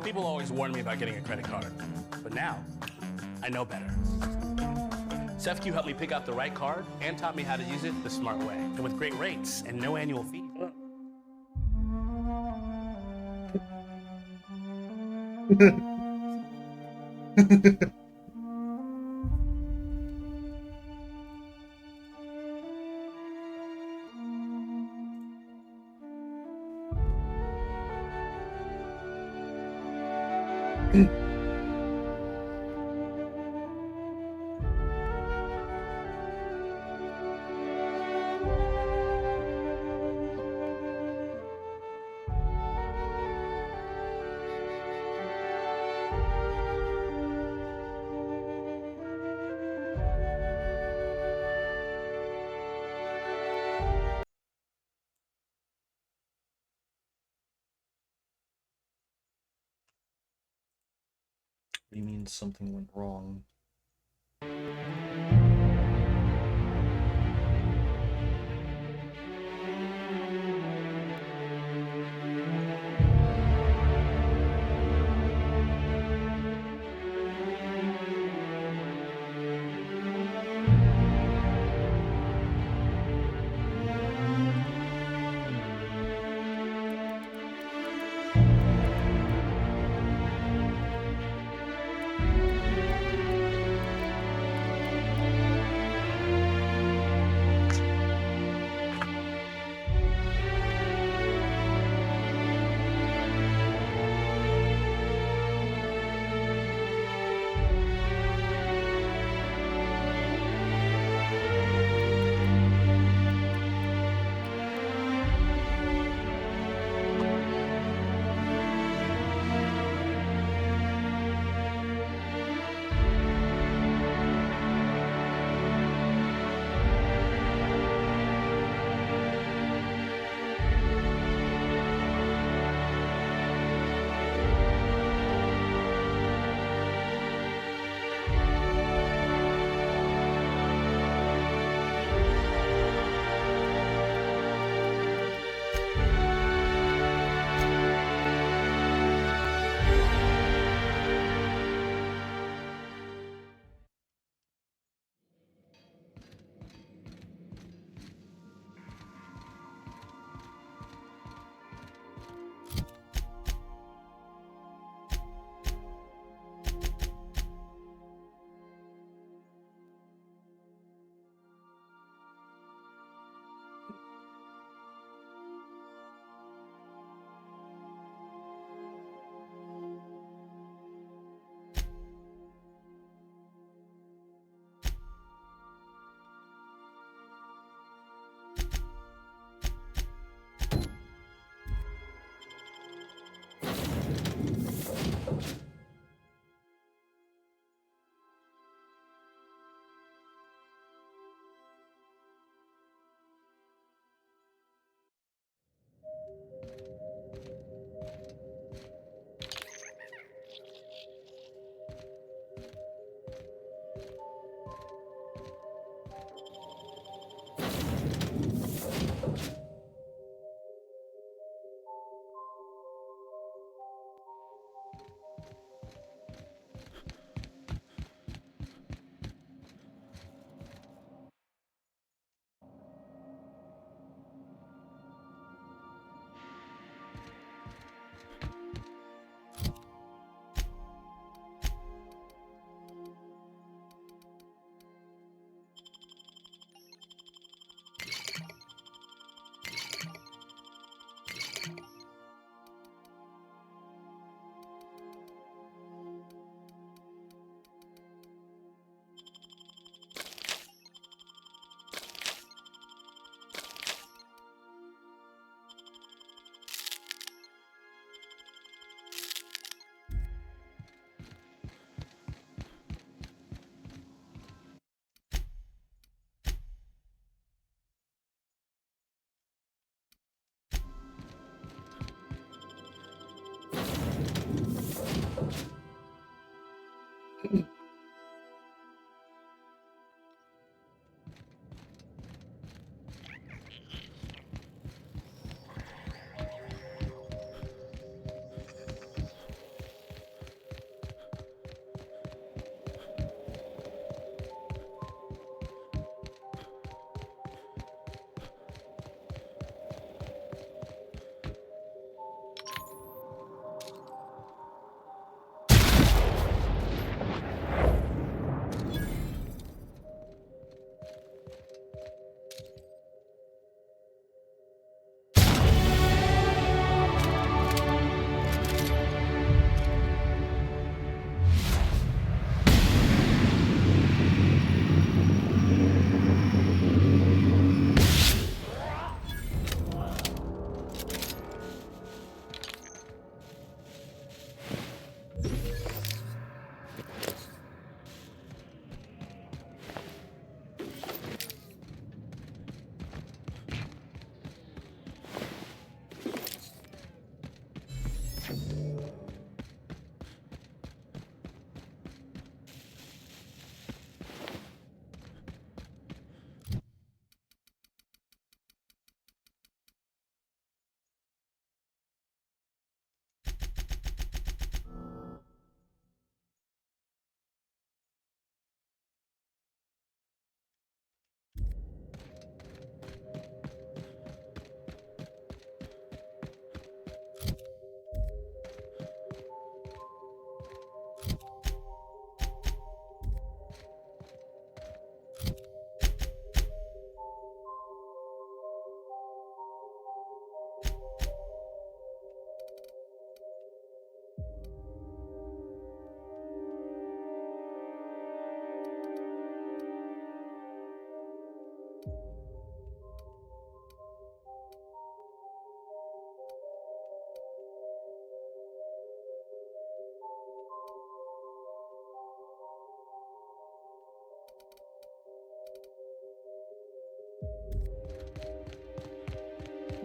People always warn me about getting a credit card, but now I know better. SEFCU helped me pick out the right card and taught me how to use it the smart way, and with great rates and no annual fee. What do you mean something went wrong?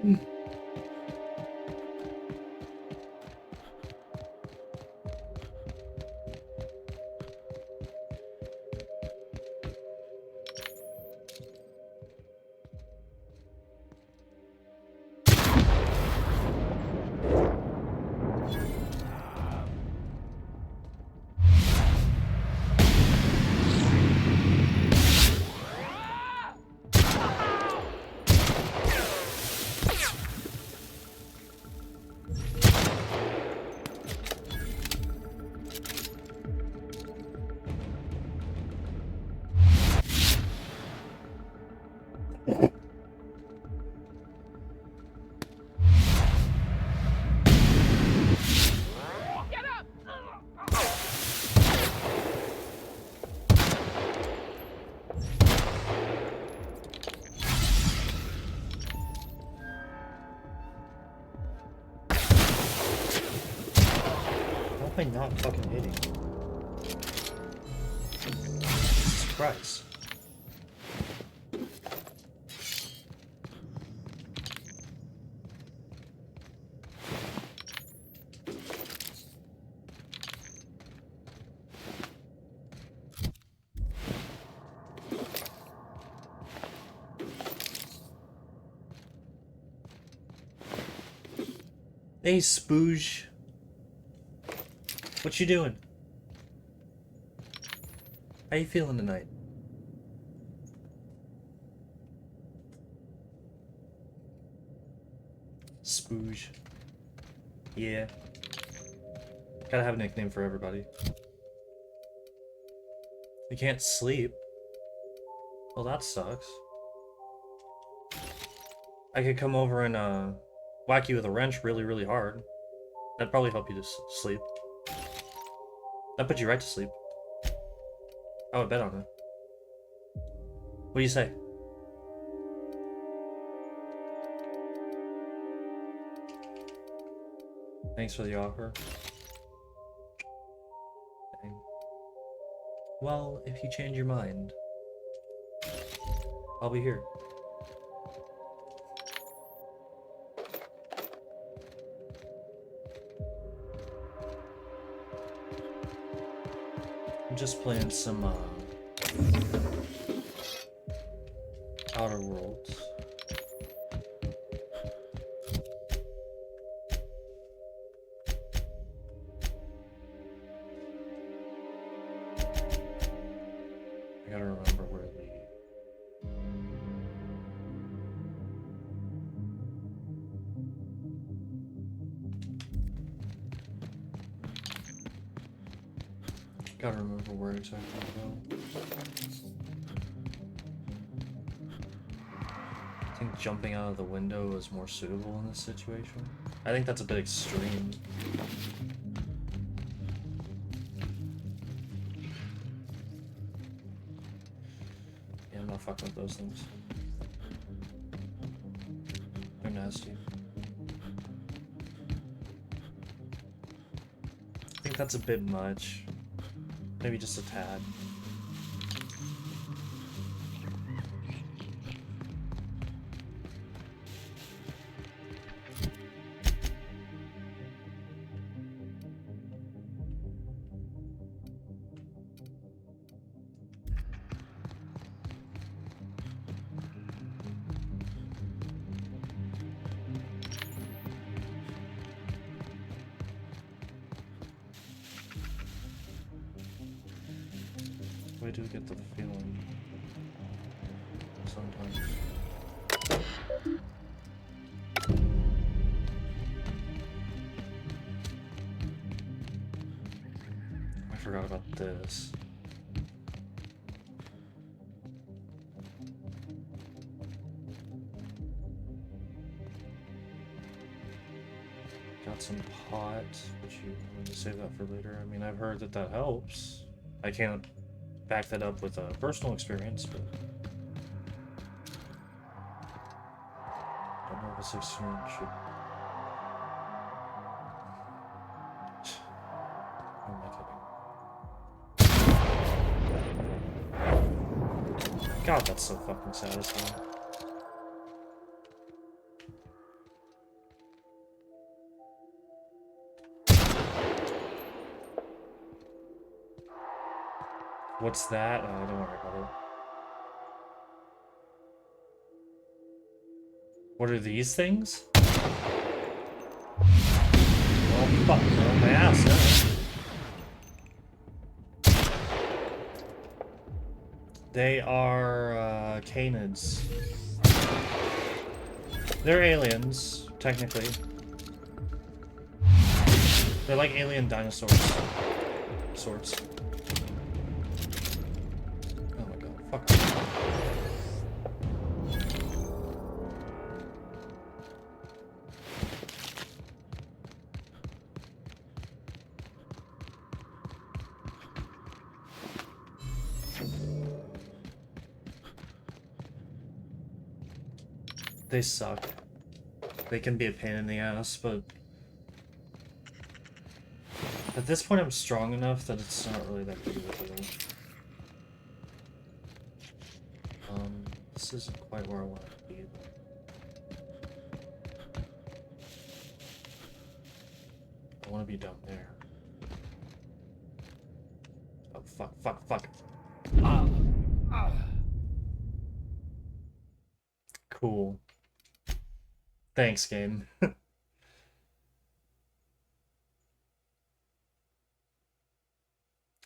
How am I not fucking hitting? Jesus Christ. Hey, Spooge. What you doing? How you feeling tonight? Spooge. Yeah. Gotta have a nickname for everybody. You can't sleep. Well, that sucks. I could come over and whack you with a wrench really, really hard. That'd probably help you to sleep. That'd put you right to sleep. I would bet on it. What do you say? Thanks for the offer. Dang. Well, if you change your mind, I'll be here. I'm just playing some Outer Worlds. I gotta remember where the gotta remember where exactly to go. I think jumping out of the window is more suitable in this situation. I think that's a bit extreme. Yeah, I'm not fucking with those things. They're nasty. I think that's a bit much. Maybe just a tad. I do get the feeling sometimes. I forgot about this. Got some pot, but you want to save that for later. I mean, I've heard that that helps. I can't back that up with a personal experience, but I don't know if a 16-year-old should. Who am I kidding? God, that's so fucking satisfying. What's that? Oh, don't worry about it. What are these things? Oh, fuck. Oh, my ass, no. They are, canids. They're aliens, technically. They're like alien dinosaurs. Sorts. Oh my god, fuck. They suck. They can be a pain in the ass, but at this point I'm strong enough that it's not really that big of a deal. This isn't quite where I want to be. I want to be down there. Oh, fuck, fuck, fuck. Cool. Thanks, game.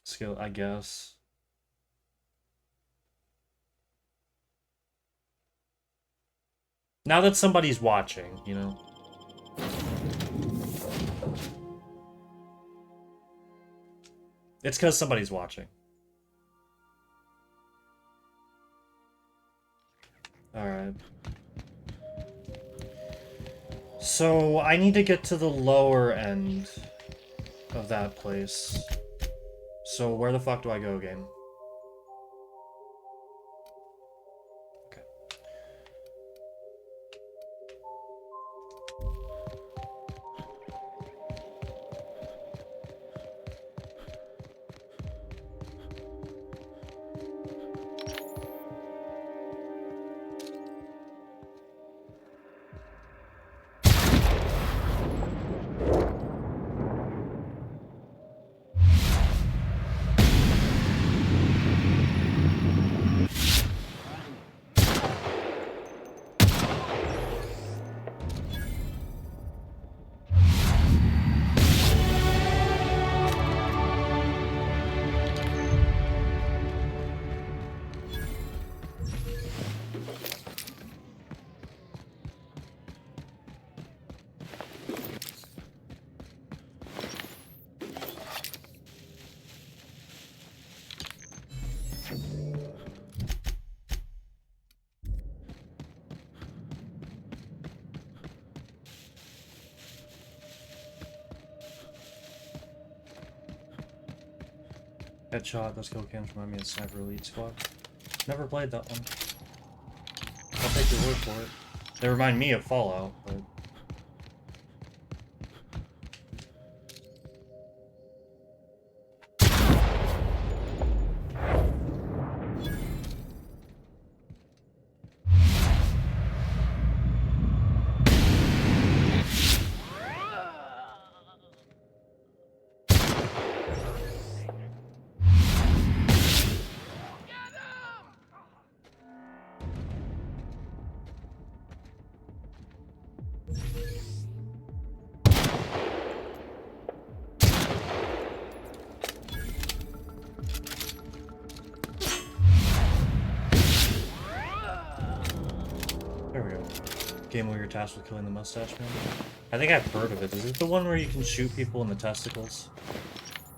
Skill, I guess. Now that somebody's watching, you know? It's because somebody's watching. Alright. So, I need to get to the lower end of that place. So, where the fuck do I go, game? Okay. Headshot, those kill cams remind me of Sniper Elite Squad. Never played that one. I'll take your word for it. They remind me of Fallout, but... There we go. Game where you're tasked with killing the mustache man. I think I've heard of it. Is it the one where you can shoot people in the testicles?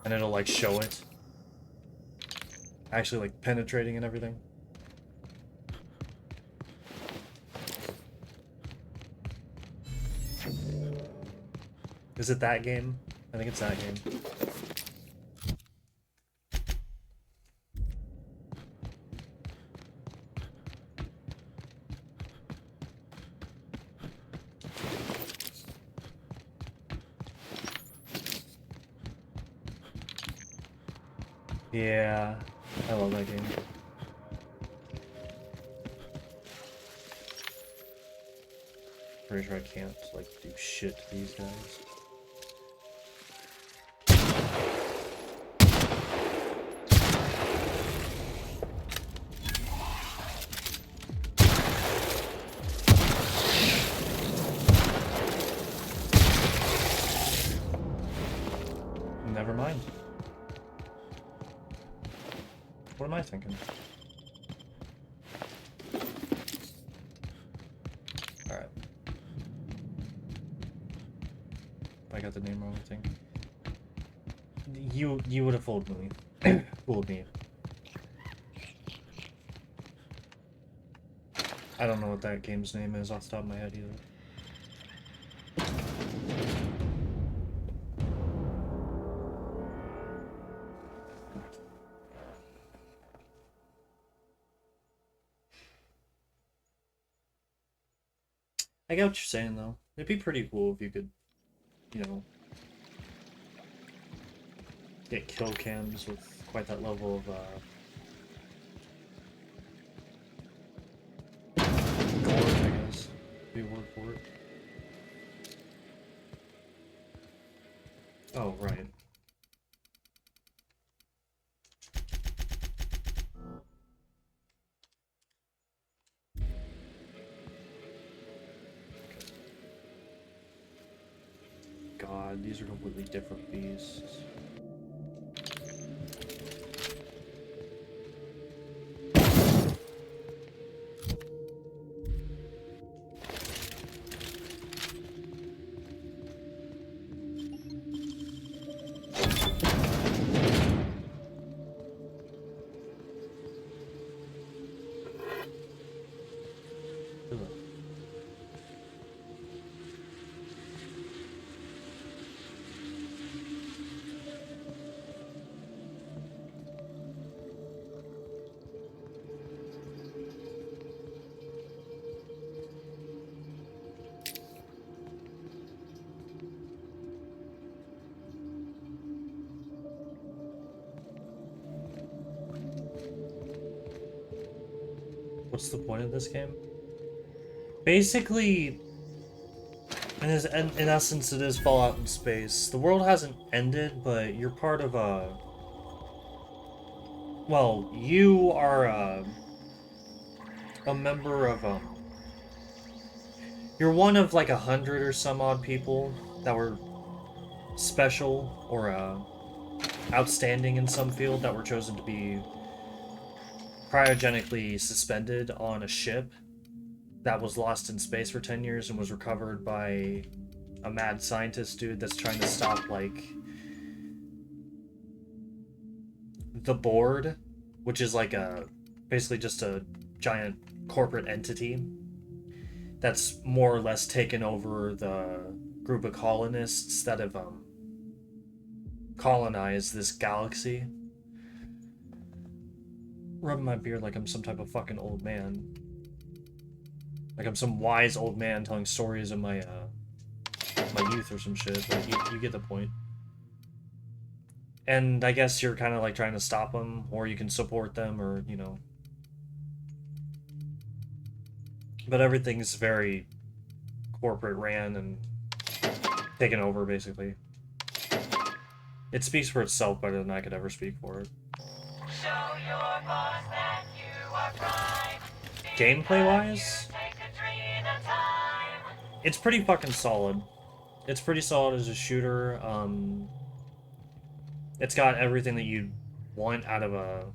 And it'll, like, show it? Actually, like, penetrating and everything? Is it that game? I think it's that game. Yeah, I love that game. Pretty sure I can't, like, do shit to these guys. never mind. What am I thinking? Alright. I got the name wrong, I think. You would have fooled me. Fooled me. I don't know what that game's name is off the top of my head either. I get what you're saying, though. It'd be pretty cool if you could, you know, get kill cams with quite that level of, gore, I guess. Be a word for it. Oh, right. God, these are completely different beasts. What's the point of this game? Basically, in essence, it is Fallout in space. The world hasn't ended, but you're part of a... Well, you are a member of, You're one of like 100 or some odd people that were special or outstanding in some field that were chosen to be cryogenically suspended on a ship that was lost in space for 10 years and was recovered by a mad scientist dude that's trying to stop, like, the board, which is like basically just a giant corporate entity that's more or less taken over the group of colonists that have colonized this galaxy. Rubbing my beard like I'm some type of fucking old man. Like I'm some wise old man telling stories of my my youth or some shit, but you get the point. And I guess you're kind of like trying to stop them, or you can support them, or, you know. But everything's very corporate ran and taken over, basically. It speaks for itself better than I could ever speak for it. Show your boss that you are prime. Gameplay-wise, Take a dream at a time. it's pretty fucking solid. It's pretty solid as a shooter. It's got everything that you'd want out of a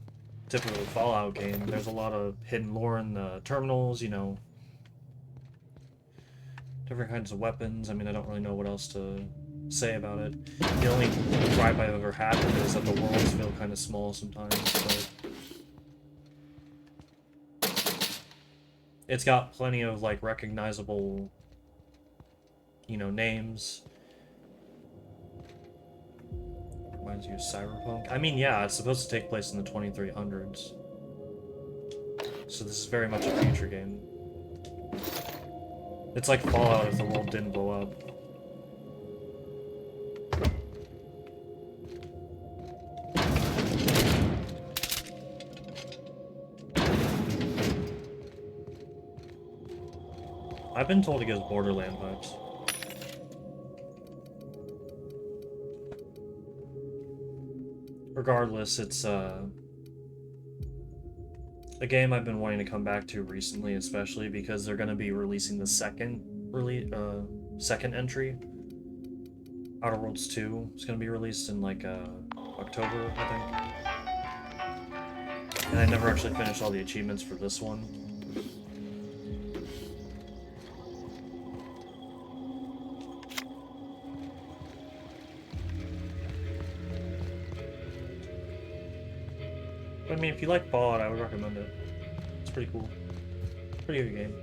typical Fallout game. There's a lot of hidden lore in the terminals, you know. Different kinds of weapons. I mean, I don't really know what else to say about it. The only gripe I've ever had with it is that the worlds feel kind of small sometimes, but it's got plenty of, like, recognizable, you know, names. Reminds you of Cyberpunk. I mean, yeah, it's supposed to take place in the 2300s. So this is very much a future game. It's like Fallout if the world didn't blow up. I've been told it gives Borderland vibes. Regardless, it's a game I've been wanting to come back to recently, especially because they're going to be releasing the second entry Outer Worlds 2 is gonna be released in like October, I think. And I never actually finished all the achievements for this one. I mean, if you like Fallout, I would recommend it. It's pretty cool. Pretty good game.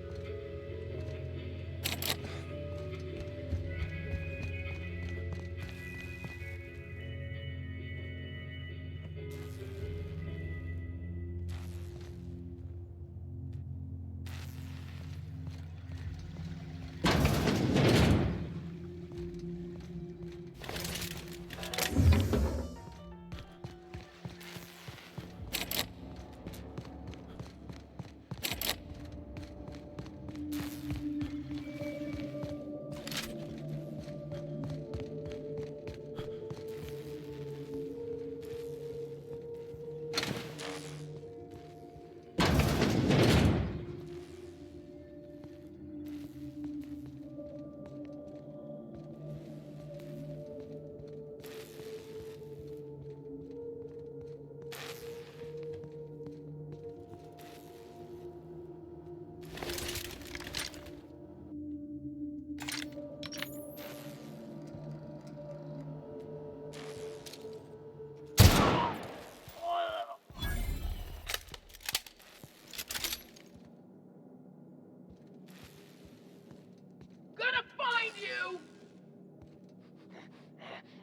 Gonna find you!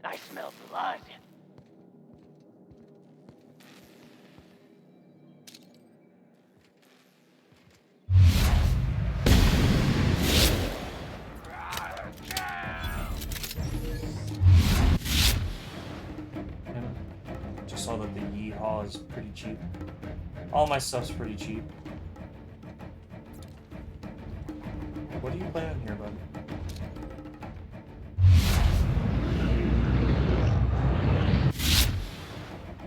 I smell blood. Yeah. Just saw that the Yeehaw is pretty cheap. All my stuff's pretty cheap. What are you playing here, bud?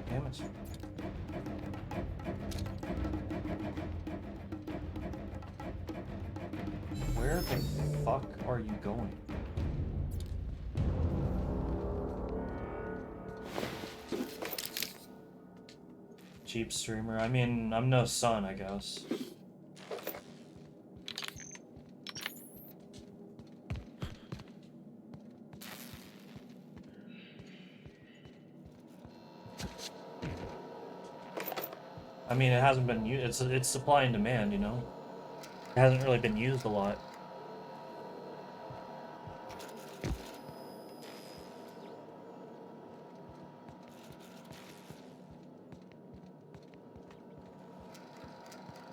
Damn it. Where the fuck are you going? Cheap streamer. I mean, I'm no son, I guess. I mean, it hasn't been used. It's supply and demand, you know. It hasn't really been used a lot.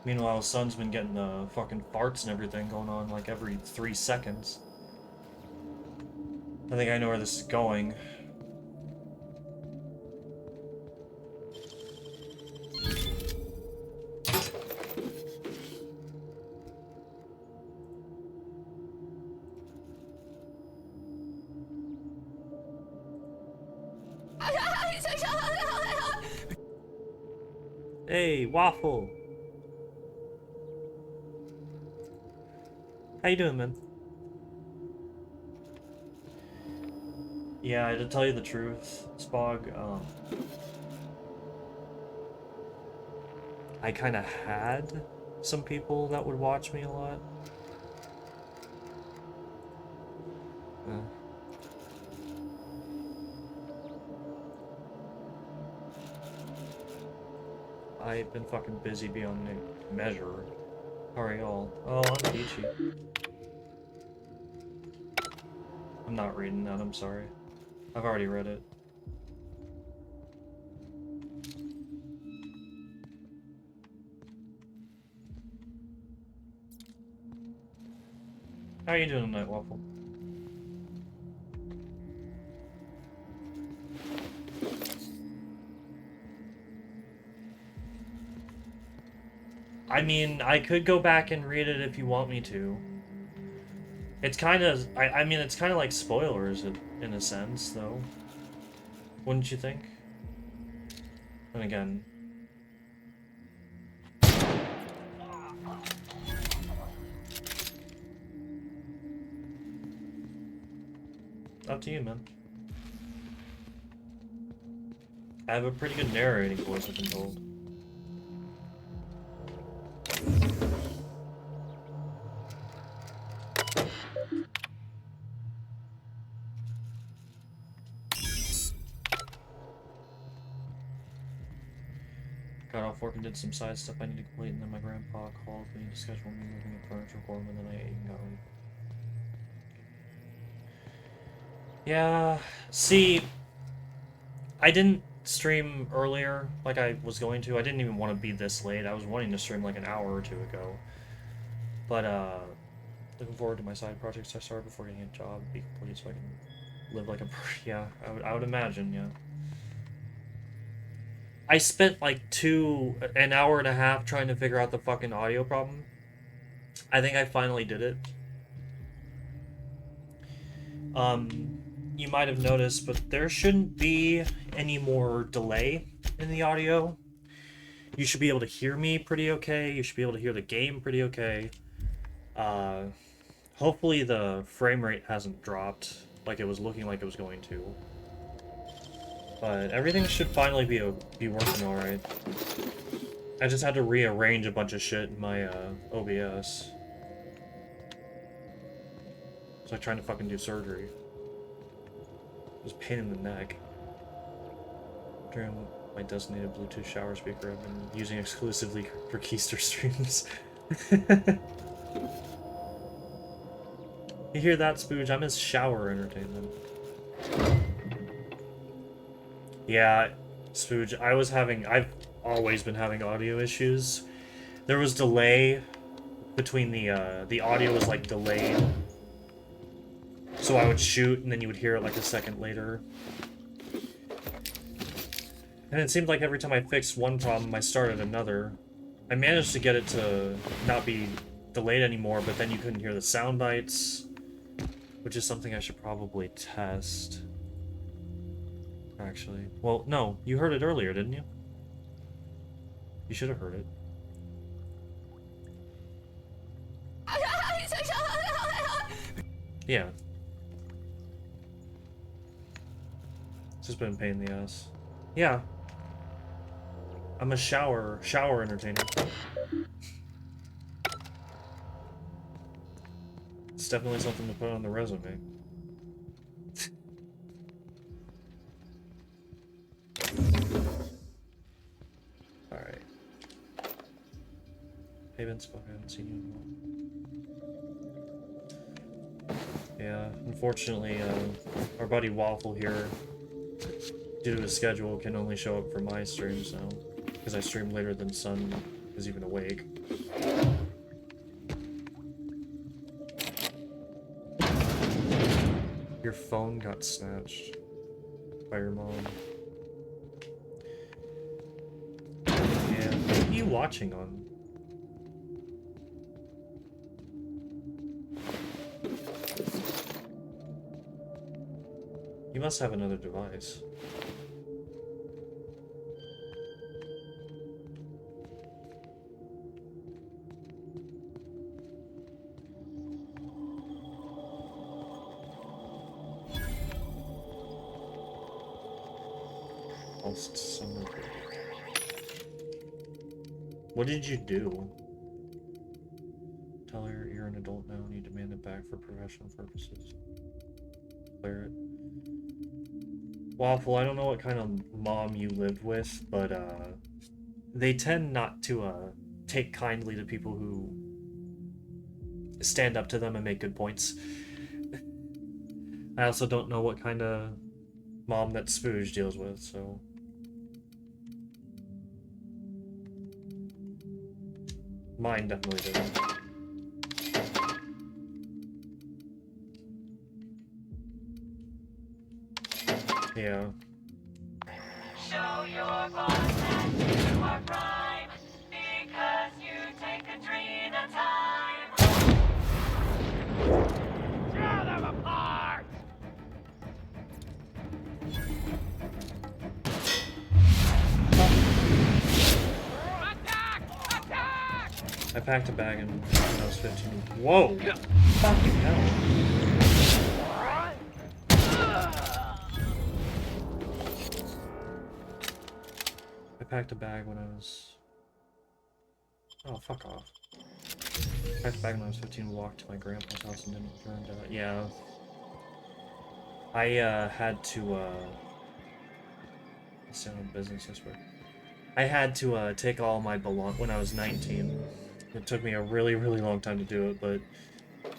Meanwhile, Son's been getting fucking farts and everything going on like every 3 seconds. I think I know where this is going. Hey, Waffle! How you doing, man? Yeah, to tell you the truth, Spog, I kinda had some people that would watch me a lot. I've been fucking busy beyond measure. How are y'all? Oh, I'm Peachy. I'm not reading that, I'm sorry. I've already read it. How are you doing tonight, Waffle? I mean, I could go back and read it if you want me to. It's kind of, I mean, it's kind of like spoilers in a sense, though. Wouldn't you think? And again... Up to you, man. I have a pretty good narrating voice, I've been told. Got off work and did some side stuff I need to complete, and then my grandpa called me to schedule me moving a furniture for him, and then I ate and got ready. Yeah, see, I didn't stream earlier like I was going to. I didn't even want to be this late. I was wanting to stream like an hour or two ago. But, looking forward to my side projects I started before getting a job be complete so I can live like a... Yeah, I would imagine, yeah. I spent like an hour and a half trying to figure out the fucking audio problem. I think I finally did it. You might have noticed, but there shouldn't be any more delay in the audio. You should be able to hear me pretty okay. You should be able to hear the game pretty okay. Hopefully the frame rate hasn't dropped like it was looking like it was going to. But everything should finally be working alright. I just had to rearrange a bunch of shit in my OBS. It's like trying to fucking do surgery. It was a pain in the neck. During my designated Bluetooth shower speaker I've been using exclusively for Keister streams. You hear that, Spooge? I'm his shower entertainment. Yeah, Spooge, I've always been having audio issues. There was delay between the audio was like delayed. So I would shoot and then you would hear it like a second later. And it seemed like every time I fixed one problem, I started another. I managed to get it to not be delayed anymore, but then you couldn't hear the sound bites, which is something I should probably test. Actually. Well, no, you heard it earlier, didn't you? You should have heard it. Yeah. It's just been a pain in the ass. Yeah. I'm a shower entertainer. It's definitely something to put on the resume. Alright. Hey Vince, fuck, I haven't seen you in a while. Yeah, unfortunately, our buddy Waffle here, due to his schedule, can only show up for my streams now. Because I stream later than Sun is even awake. Your phone got snatched by your mom. Yeah, what are you watching on? You must have another device. Summer break. What did you do? Tell her you're an adult now and you demand it back for professional purposes. Clear it. Waffle, I don't know what kind of mom you lived with, but they tend not to take kindly to people who stand up to them and make good points. I also don't know what kind of mom that Spooge deals with, so... Mine definitely didn't. Yeah. Show your boss that you are prime, because you take a dream at a time. Tear them apart! Attack! Attack! I packed a bag when I was 15. Whoa! Fucking hell. packed a bag when I was... Oh, fuck off. Packed a bag when I was 15, walked to my grandpa's house and didn't burn out. Yeah. I had to it's down business, I swear. I had to take all my when I was 19. It took me a really, really long time to do it, but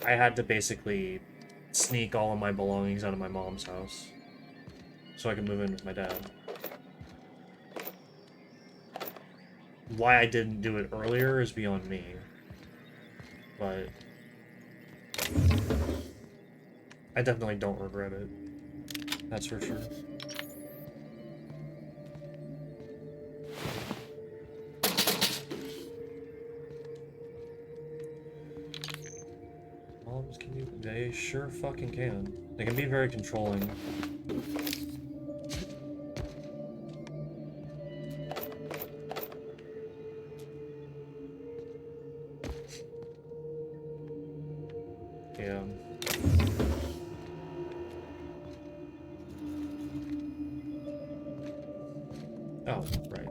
I had to basically sneak all of my belongings out of my mom's house so I could move in with my dad. Why I didn't do it earlier is beyond me, but I definitely don't regret it. That's for sure. Moms can you? They sure fucking can. They can be very controlling. Yeah. Oh, right.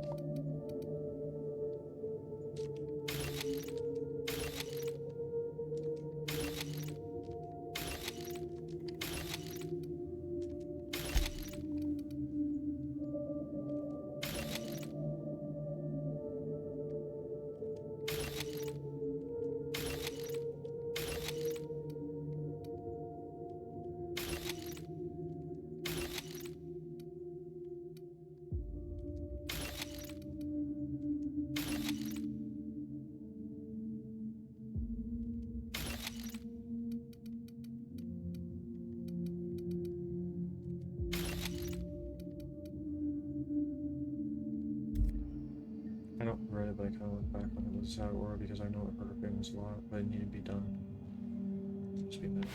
I don't regret it, but I kind of look back on it as how it were because I know it hurt her feelings a lot, but it needed to be done. Just be mad.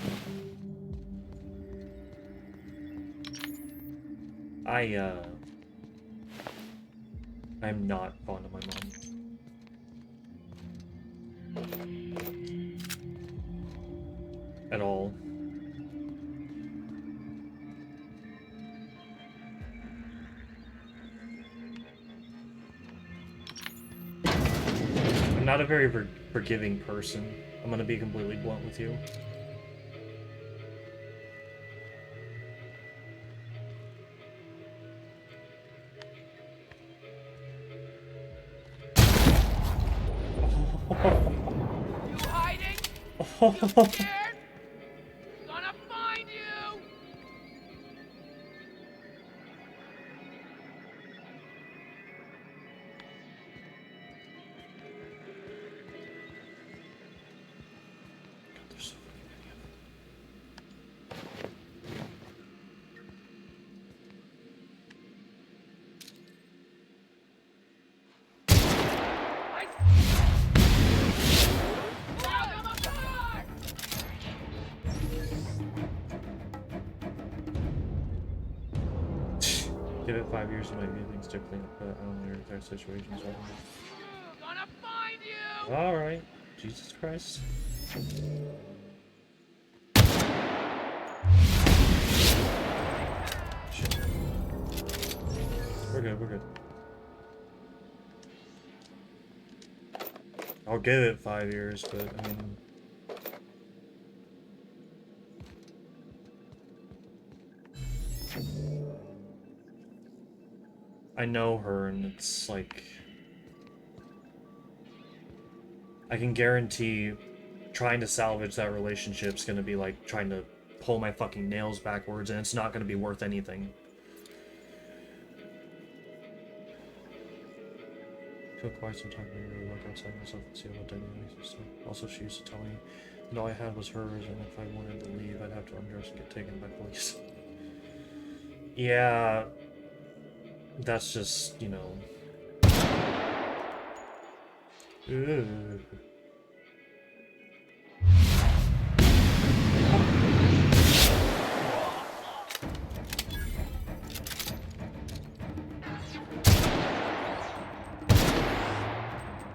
I'm not fond of my mom. At all. I'm not a very forgiving person. I'm gonna be completely blunt with you. You hiding? You scared? Gonna find you! There's so Give it 5 years, you might view things differently, but I don't know your entire situations right Gonna find you! now. Alright. Jesus Christ. Shit. We're good, we're good. I'll give it 5 years, but I mean... I know her, and it's like... I can guarantee trying to salvage that relationship's gonna be like trying to pull my fucking nails backwards, and it's not gonna be worth anything. Took quite some time to really look outside myself and see what dynamics and stuff. Also, she used to tell me that all I had was hers, and if I wanted to leave, I'd have to undress and get taken by police. Yeah... That's just, you know... Ooh.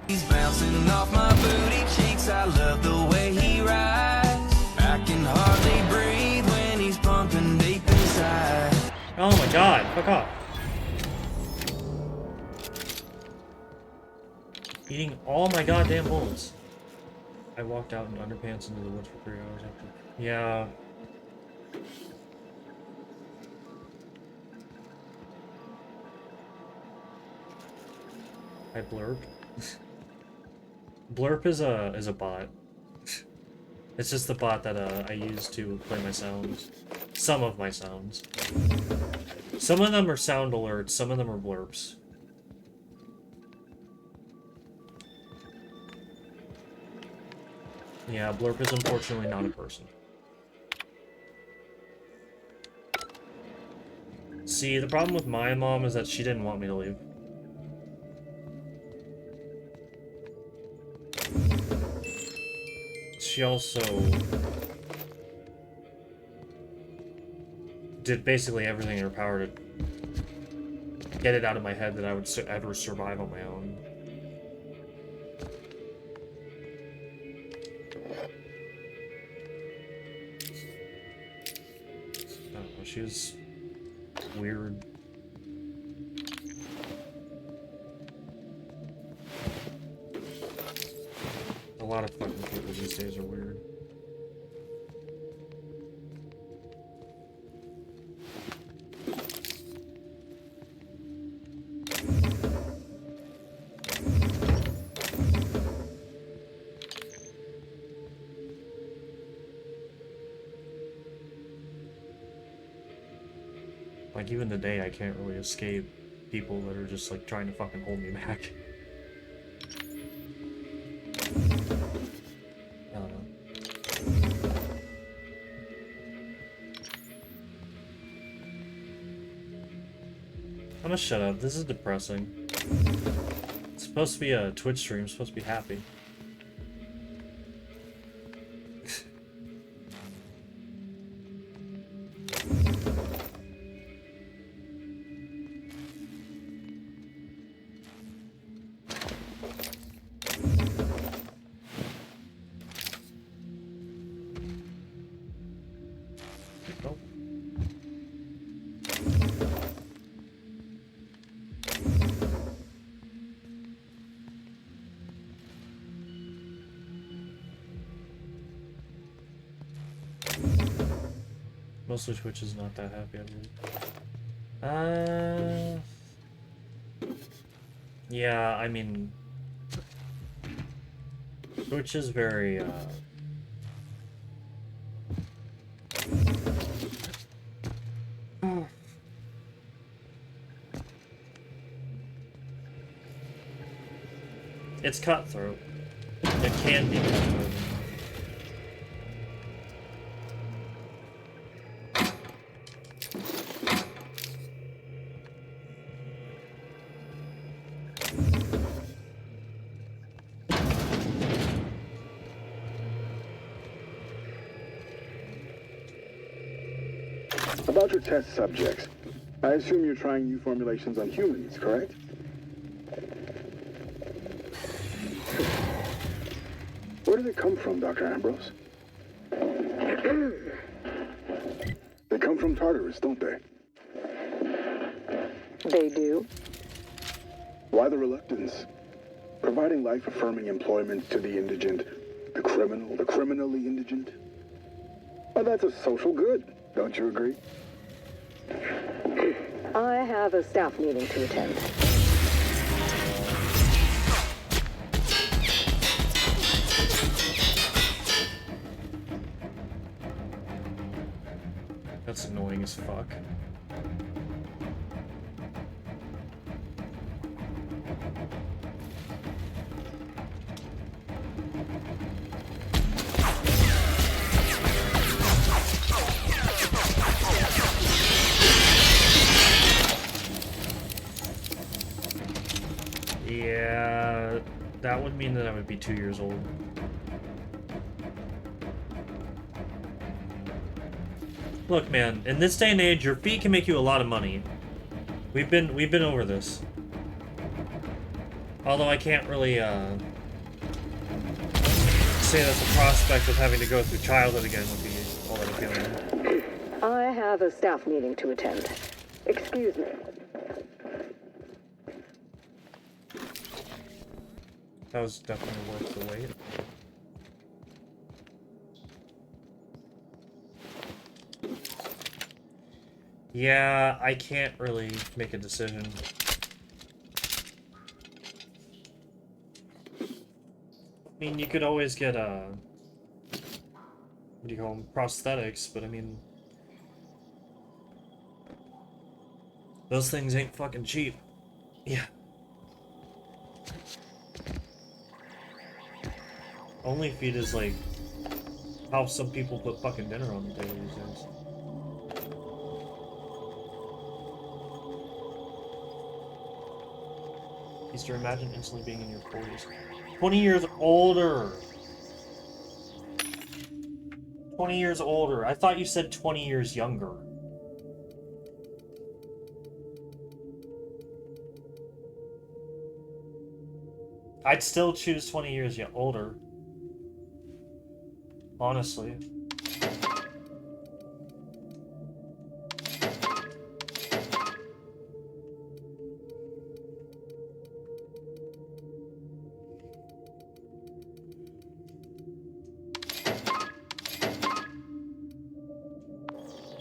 He's bouncing off my booty cheeks. I love the way he rides. I can hardly breathe when he's pumping deep inside. Oh my god, fuck off. Eating all my goddamn bullets. I walked out in underpants into the woods for 3 hours after. Yeah. I blurped. Blurp is a bot. It's just the bot that I use to play my sounds. Some of my sounds. Some of them are sound alerts, some of them are blurps. Yeah, Blurp is unfortunately not a person. See, the problem with my mom is that she didn't want me to leave. She also did basically everything in her power to get it out of my head that I would ever survive on my own. I don't know, she was weird. A lot of fucking people these days are weird. Like, even today, I can't really escape people that are just, like, trying to fucking hold me back. I don't know. I'm gonna shut up. This is depressing. It's supposed to be a Twitch stream. It's supposed to be happy. Mostly Twitch is not that happy, I believe. Yeah, I mean, Twitch is very, it's cutthroat. It can be cutthroat. About your test subjects, I assume you're trying new formulations on humans, correct? Where did it come from, Dr. Ambrose? They come from Tartarus, don't they? They do. Why the reluctance? Providing life-affirming employment to the indigent, the criminally indigent? Well, that's a social good, don't you agree? I have a staff meeting to attend. That's annoying as fuck. Yeah, that would mean that I would be 2 years old. Look, man, in this day and age, your feet can make you a lot of money. We've been over this. Although I can't really say that the prospect of having to go through childhood again would be all that appealing. I have a staff meeting to attend. Excuse me. That was definitely worth the wait. Yeah, I can't really make a decision. I mean, you could always get what do you call them? Prosthetics, but I mean, those things ain't fucking cheap. Yeah. Only feed is like how some people put fucking dinner on the table these days. Easter, imagine instantly being in your 40s. 20 years older! 20 years older. I thought you said 20 years younger. I'd still choose 20 years older. Honestly.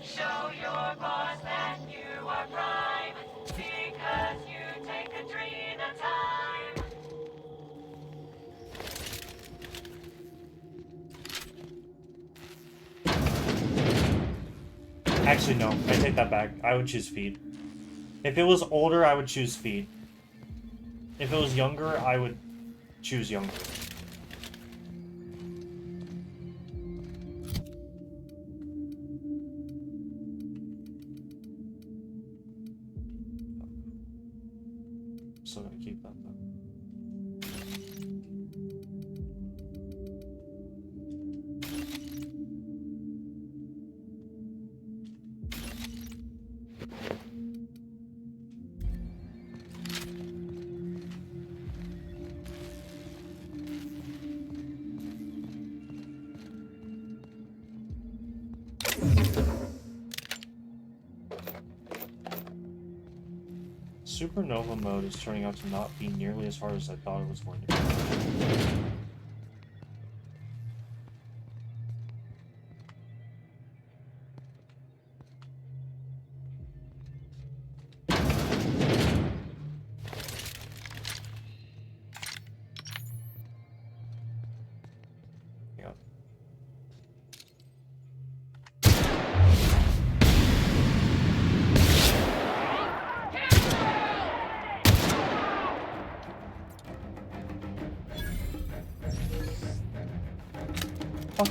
Show your boss that you are prime, because you take a dream at a time. Actually, no. I take that back. I would choose feet. If it was older, I would choose feet. If it was younger, I would choose younger. Still gonna keep that though. Supernova mode is turning out to not be nearly as hard as I thought it was going to be. Yeah. Fuck.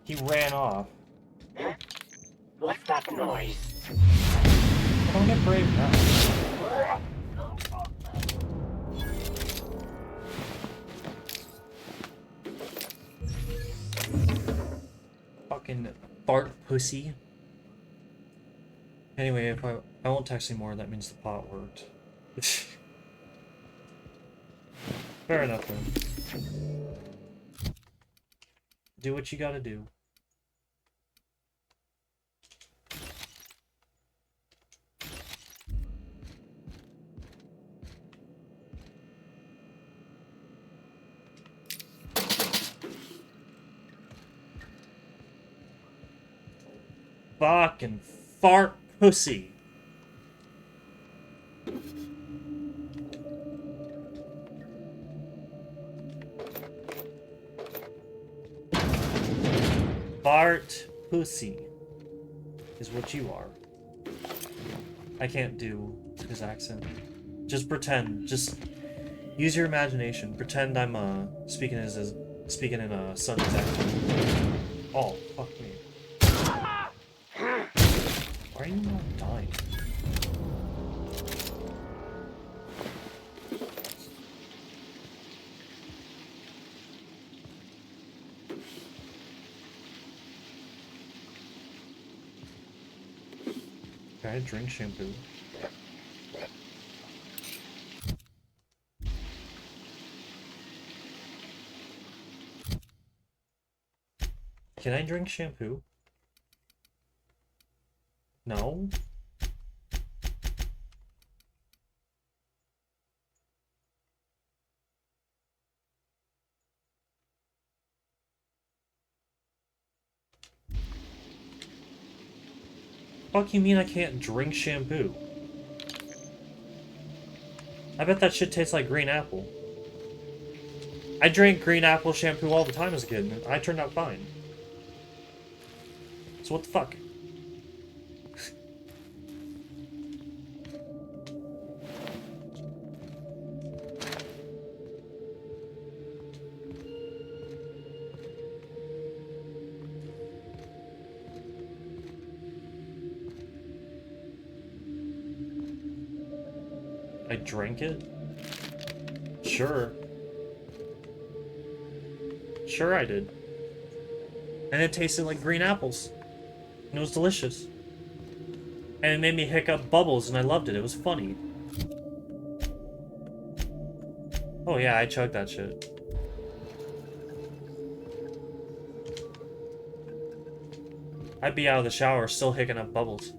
He ran off. What's that noise? I don't get brave now. Fucking fart pussy. Anyway, if I won't text anymore, that means the pot worked. Fair enough then. Do what you gotta do. Fucking fart pussy. Fart pussy is what you are. I can't do his accent. Just pretend. Just use your imagination. Pretend I'm speaking in a Sunny's accent. Oh, fuck me. Why are you not dying? Can I drink shampoo? Can I drink shampoo? No? Fuck you mean I can't drink shampoo? I bet that shit tastes like green apple. I drank green apple shampoo all the time as a kid, and I turned out fine. So what the fuck? I drank it? Sure. Sure I did. And it tasted like green apples. And it was delicious. And it made me hiccup bubbles and I loved it. It was funny. Oh yeah, I chugged that shit. I'd be out of the shower still hicking up bubbles.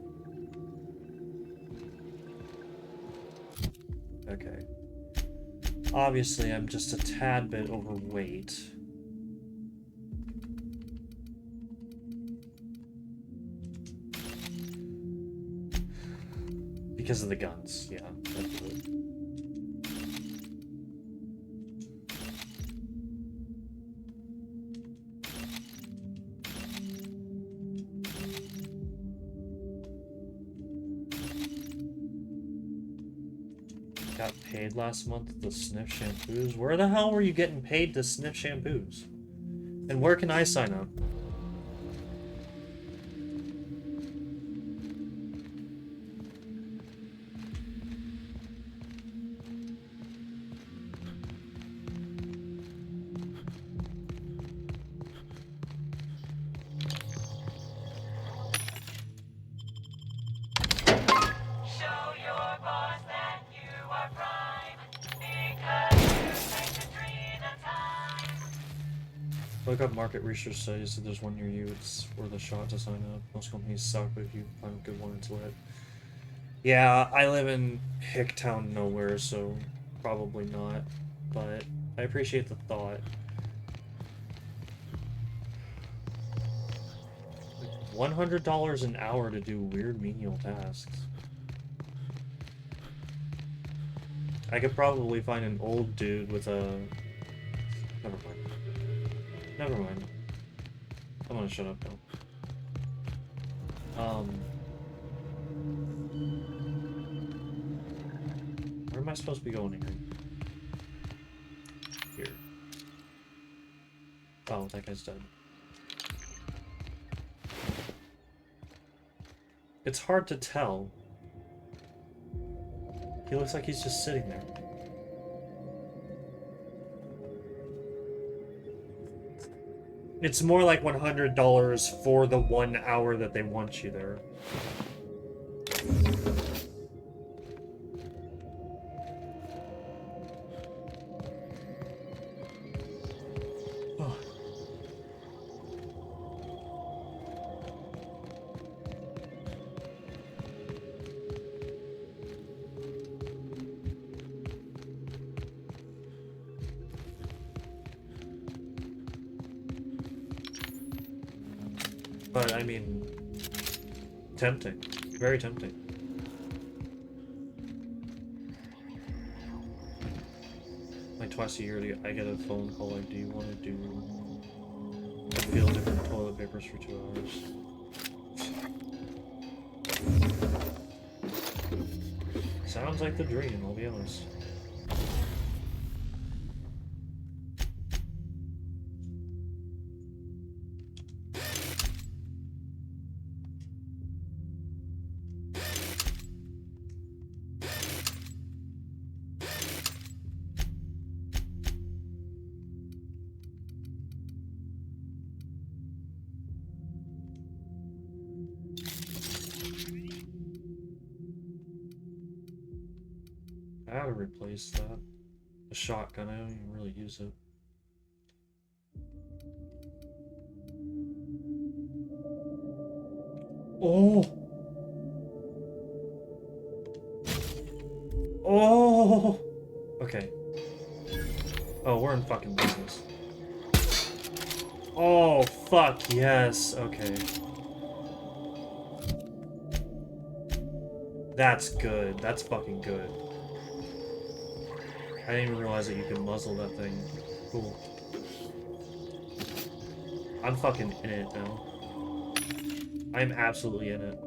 Okay. Obviously, I'm just a tad bit overweight. Because of the guns, yeah. That's it. Got paid last month to sniff shampoos? Where the hell were you getting paid to sniff shampoos? And where can I sign up? Show your boss that you are prime, because you take a dream of time. Look up market research studies. If there's one near you, it's worth a shot to sign up. Most companies suck, but if you find a good one, it's lit. Yeah, I live in Hicktown nowhere, so probably not. But I appreciate the thought. $100 an hour to do weird menial tasks. I could probably find an old dude with a... Never mind. Never mind. I'm gonna shut up now. Where am I supposed to be going here? Here. Oh, that guy's dead. It's hard to tell. He looks like he's just sitting there. It's more like $100 for the 1 hour that they want you there. But I mean, tempting, very tempting. Like twice a year, I get a phone call like, "Do you want to do a field different toilet papers for 2 hours?" Sounds like the dream, I'll be honest. I gotta replace that. The shotgun, I don't even really use it. Oh! Oh! Okay. Oh, we're in fucking business. Oh, fuck, yes. Okay. That's good. That's fucking good. I didn't even realize that you could muzzle that thing. Cool. I'm fucking in it now. I'm absolutely in it.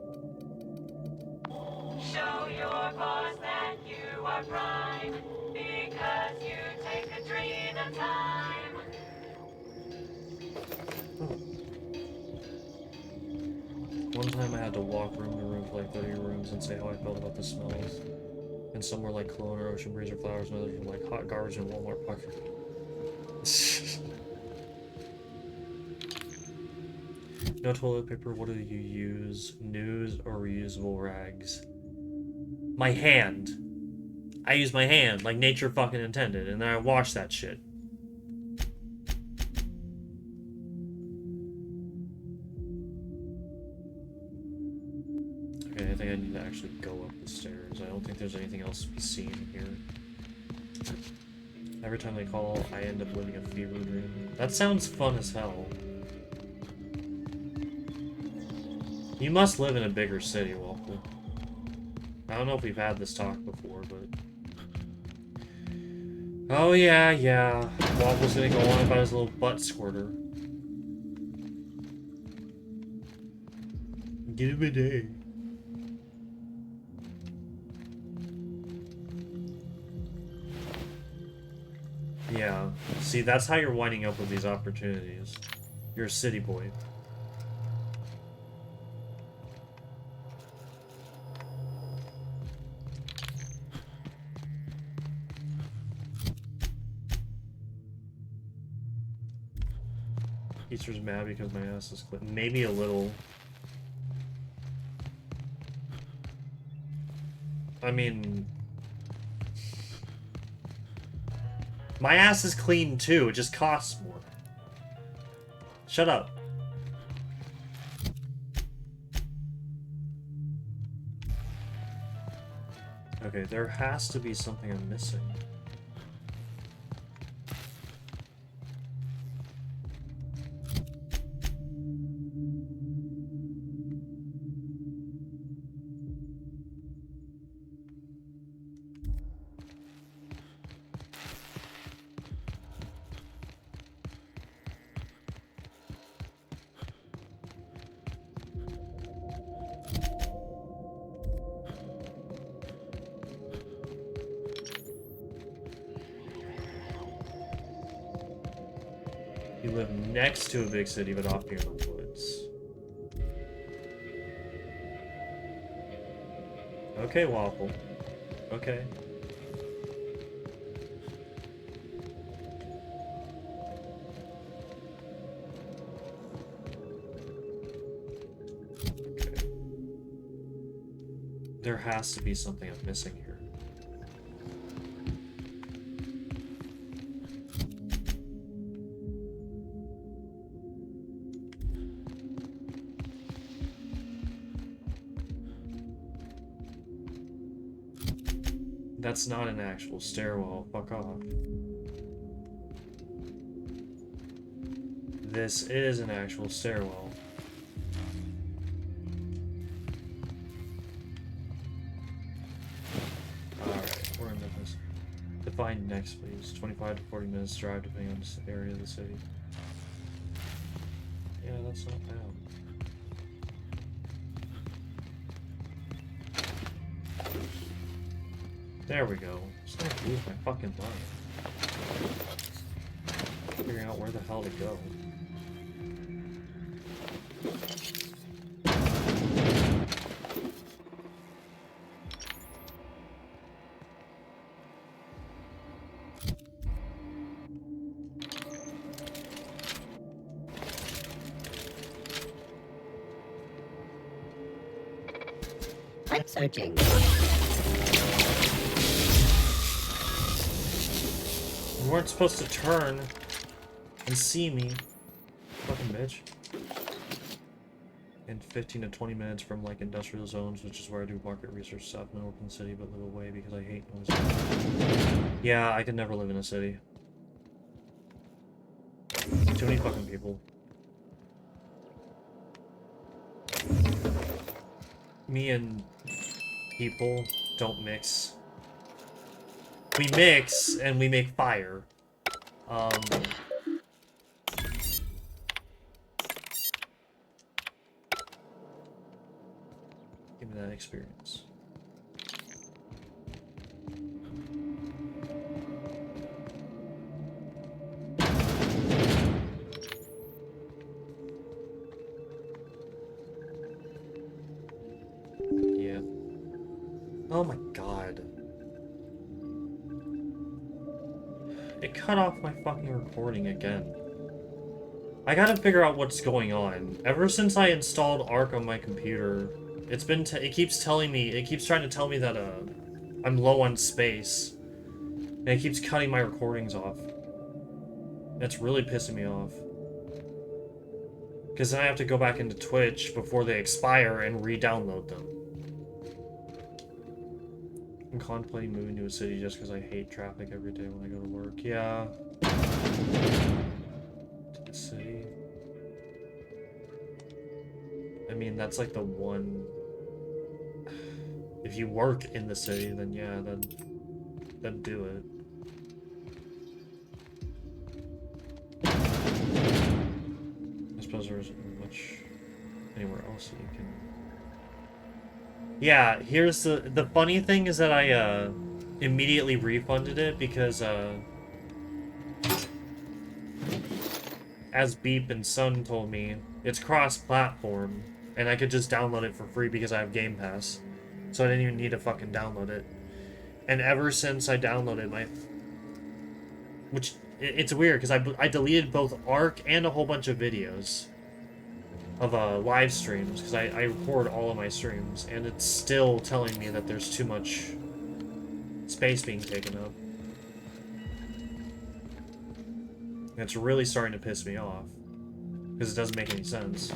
Show your boss that you are prime, because you take a dream of time. One time I had to walk room to room for like 30 rooms and say how I felt about the smells. And some were like cologne or ocean breeze or flowers, and others were like hot garbage and Walmart pucker. No toilet paper, what do you use? News or reusable rags? My hand. I use my hand like nature fucking intended, and then I wash that shit. Okay, I think I need to actually go up the stairs. I don't think there's anything else to be seen here. Every time they call, I end up living a fever dream. That sounds fun as hell. You must live in a bigger city, Walker. I don't know if we've had this talk before, but... Oh yeah. Waffle's gonna go on about his little butt squirter. Get him a day. Yeah. See, that's how you're winding up with these opportunities. You're a city boy. Easter's mad because my ass is clipped. Maybe a little. I mean... My ass is clean too, it just costs more. Shut up. Okay, there has to be something I'm missing. You live next to a big city, but off near the woods. Okay, Waffle. Okay. Okay. There has to be something I'm missing here. That's not an actual stairwell. Fuck off. This is an actual stairwell. Alright, we're in business. Define next, please. 25 to 40 minutes drive depending on the area of the city. Yeah, that's not bad. There we go. Just gonna lose my fucking mind. Figuring out where the hell to go. I'm searching. You weren't supposed to turn and see me. Fucking bitch. In 15 to 20 minutes from like industrial zones, which is where I do market research stuff in an open city, but live away because I hate noise. Yeah, I could never live in a city. Too many fucking people. Me and people don't mix. We mix and we make fire. Give me that experience. Yeah. Oh my god. It cut off my fucking recording again. I gotta figure out what's going on. Ever since I installed Ark on my computer, it keeps trying to tell me that I'm low on space. And it keeps cutting my recordings off. It's really pissing me off. Because then I have to go back into Twitch before they expire and re-download them. I'm contemplating moving to a city just because I hate traffic every day when I go to work. Yeah. To the city. I mean, that's like the one... If you work in the city, then yeah, then do it. I suppose there isn't much anywhere else that you can... Yeah, here's the funny thing is that I immediately refunded it because as Beep and Sun told me, it's cross-platform and I could just download it for free because I have Game Pass. So I didn't even need to fucking download it. And ever since I downloaded it's weird because I deleted both Ark and a whole bunch of videos of live streams because I record all of my streams and it's still telling me that there's too much space being taken up. And it's really starting to piss me off because it doesn't make any sense.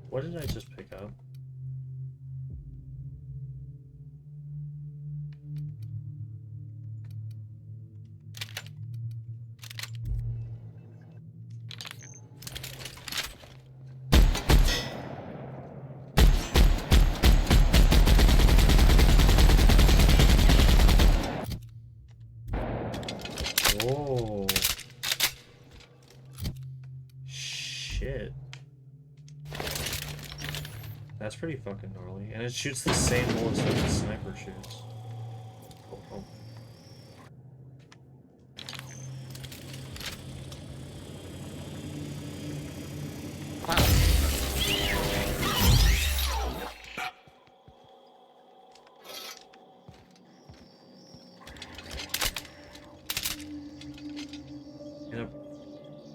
What did I just pick up? Whoa. Shit. That's pretty fucking gnarly. And it shoots the same bullets that the sniper shoots. Oh.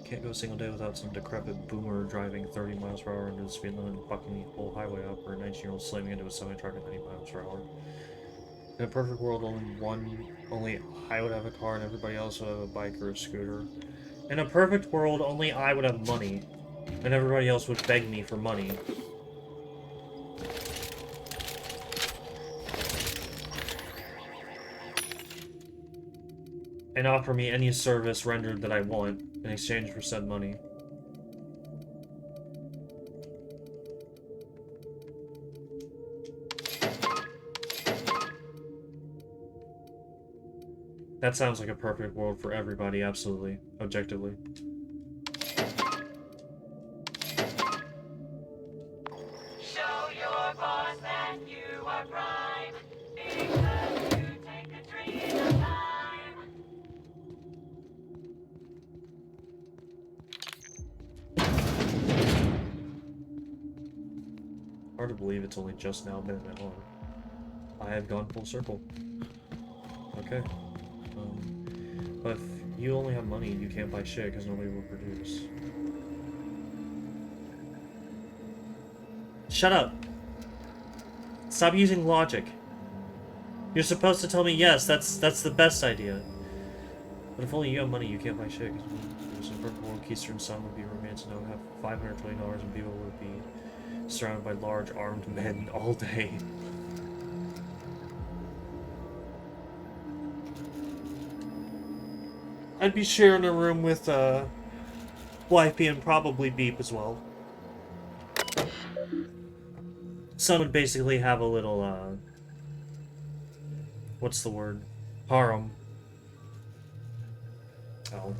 Can't go a single day without some decrepit boomer driving 30 miles per hour into the speed limit and fucking the whole highway up, or a 19-year-old slamming into a semi-truck at 90 miles per hour. In a perfect world, only I would have a car and everybody else would have a bike or a scooter. In a perfect world, only I would have money, and everybody else would beg me for money. And offer me any service rendered that I want in exchange for said money. That sounds like a perfect world for everybody, absolutely, objectively. Show your boss that you are prime, because you take a dream of time. Hard to believe it's only just now been an hour. I have gone full circle. Okay. But if you only have money, you can't buy shit because nobody will produce. Shut up! Stop using logic. You're supposed to tell me, yes, that's the best idea. But if only you have money, you can't buy shit. Because in a perfect world, Keystone Sun would be romanced and I would have $520 and people would be surrounded by large armed men all day. I'd be sharing a room with Wifey and probably Beep as well. Sun would basically have a little what's the word? Harem. Oh.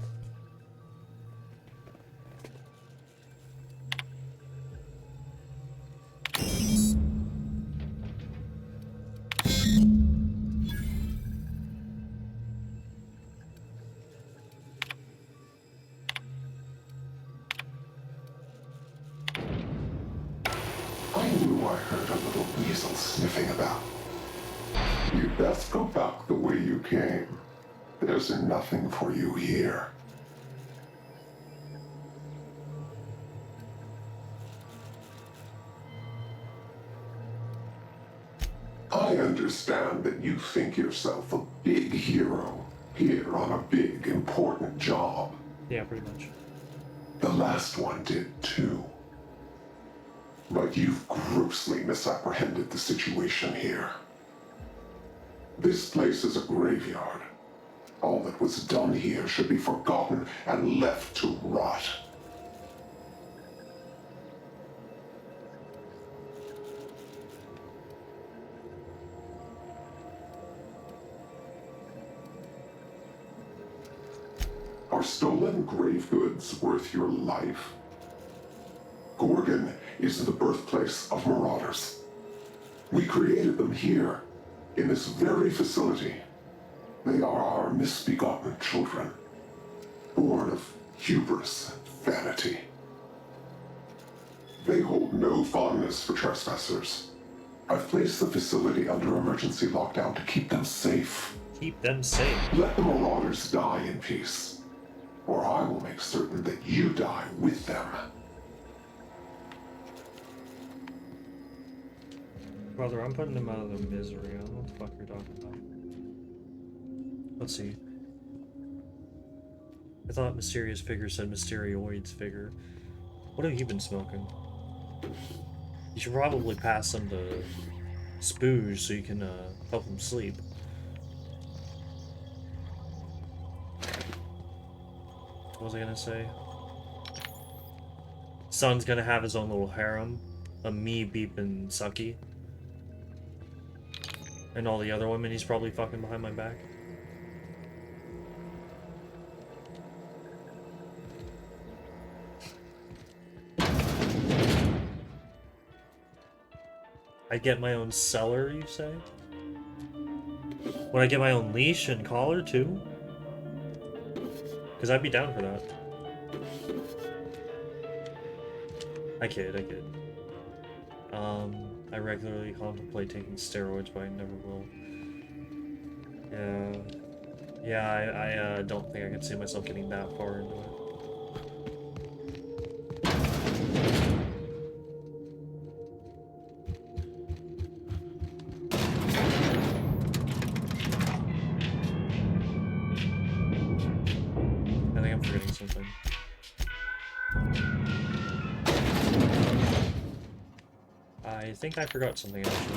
I knew I heard a little weasel sniffing about. You'd best go back the way you came. There's nothing for you here. I understand that you think yourself a big hero here on a big, important job. Yeah, pretty much. The last one did too. But you've grossly misapprehended the situation here. This place is a graveyard. All that was done here should be forgotten and left to rot. Are stolen grave goods worth your life? Gorgon is the birthplace of marauders. We created them here, in this very facility. They are our misbegotten children, born of hubris and vanity. They hold no fondness for trespassers. I've placed the facility under emergency lockdown to keep them safe. Keep them safe. Let the marauders die in peace, or I will make certain that you die with them. Brother, I'm putting him out of their misery. I don't know what the fuck you're talking about. Let's see. I thought Mysterious Figure said Mysterioids Figure. What have you been smoking? You should probably pass some to Spooge so you can help him sleep. What was I gonna say? Sun's gonna have his own little harem of me, Beep, and Sucky. And all the other women he's probably fucking behind my back. I get my own cellar, you say? Would I get my own leash and collar too? Because I'd be down for that. I kid. I regularly contemplate taking steroids, but I never will. Yeah, I don't think I can see myself getting that far into it. I think I'm forgetting something. I think I forgot something actually.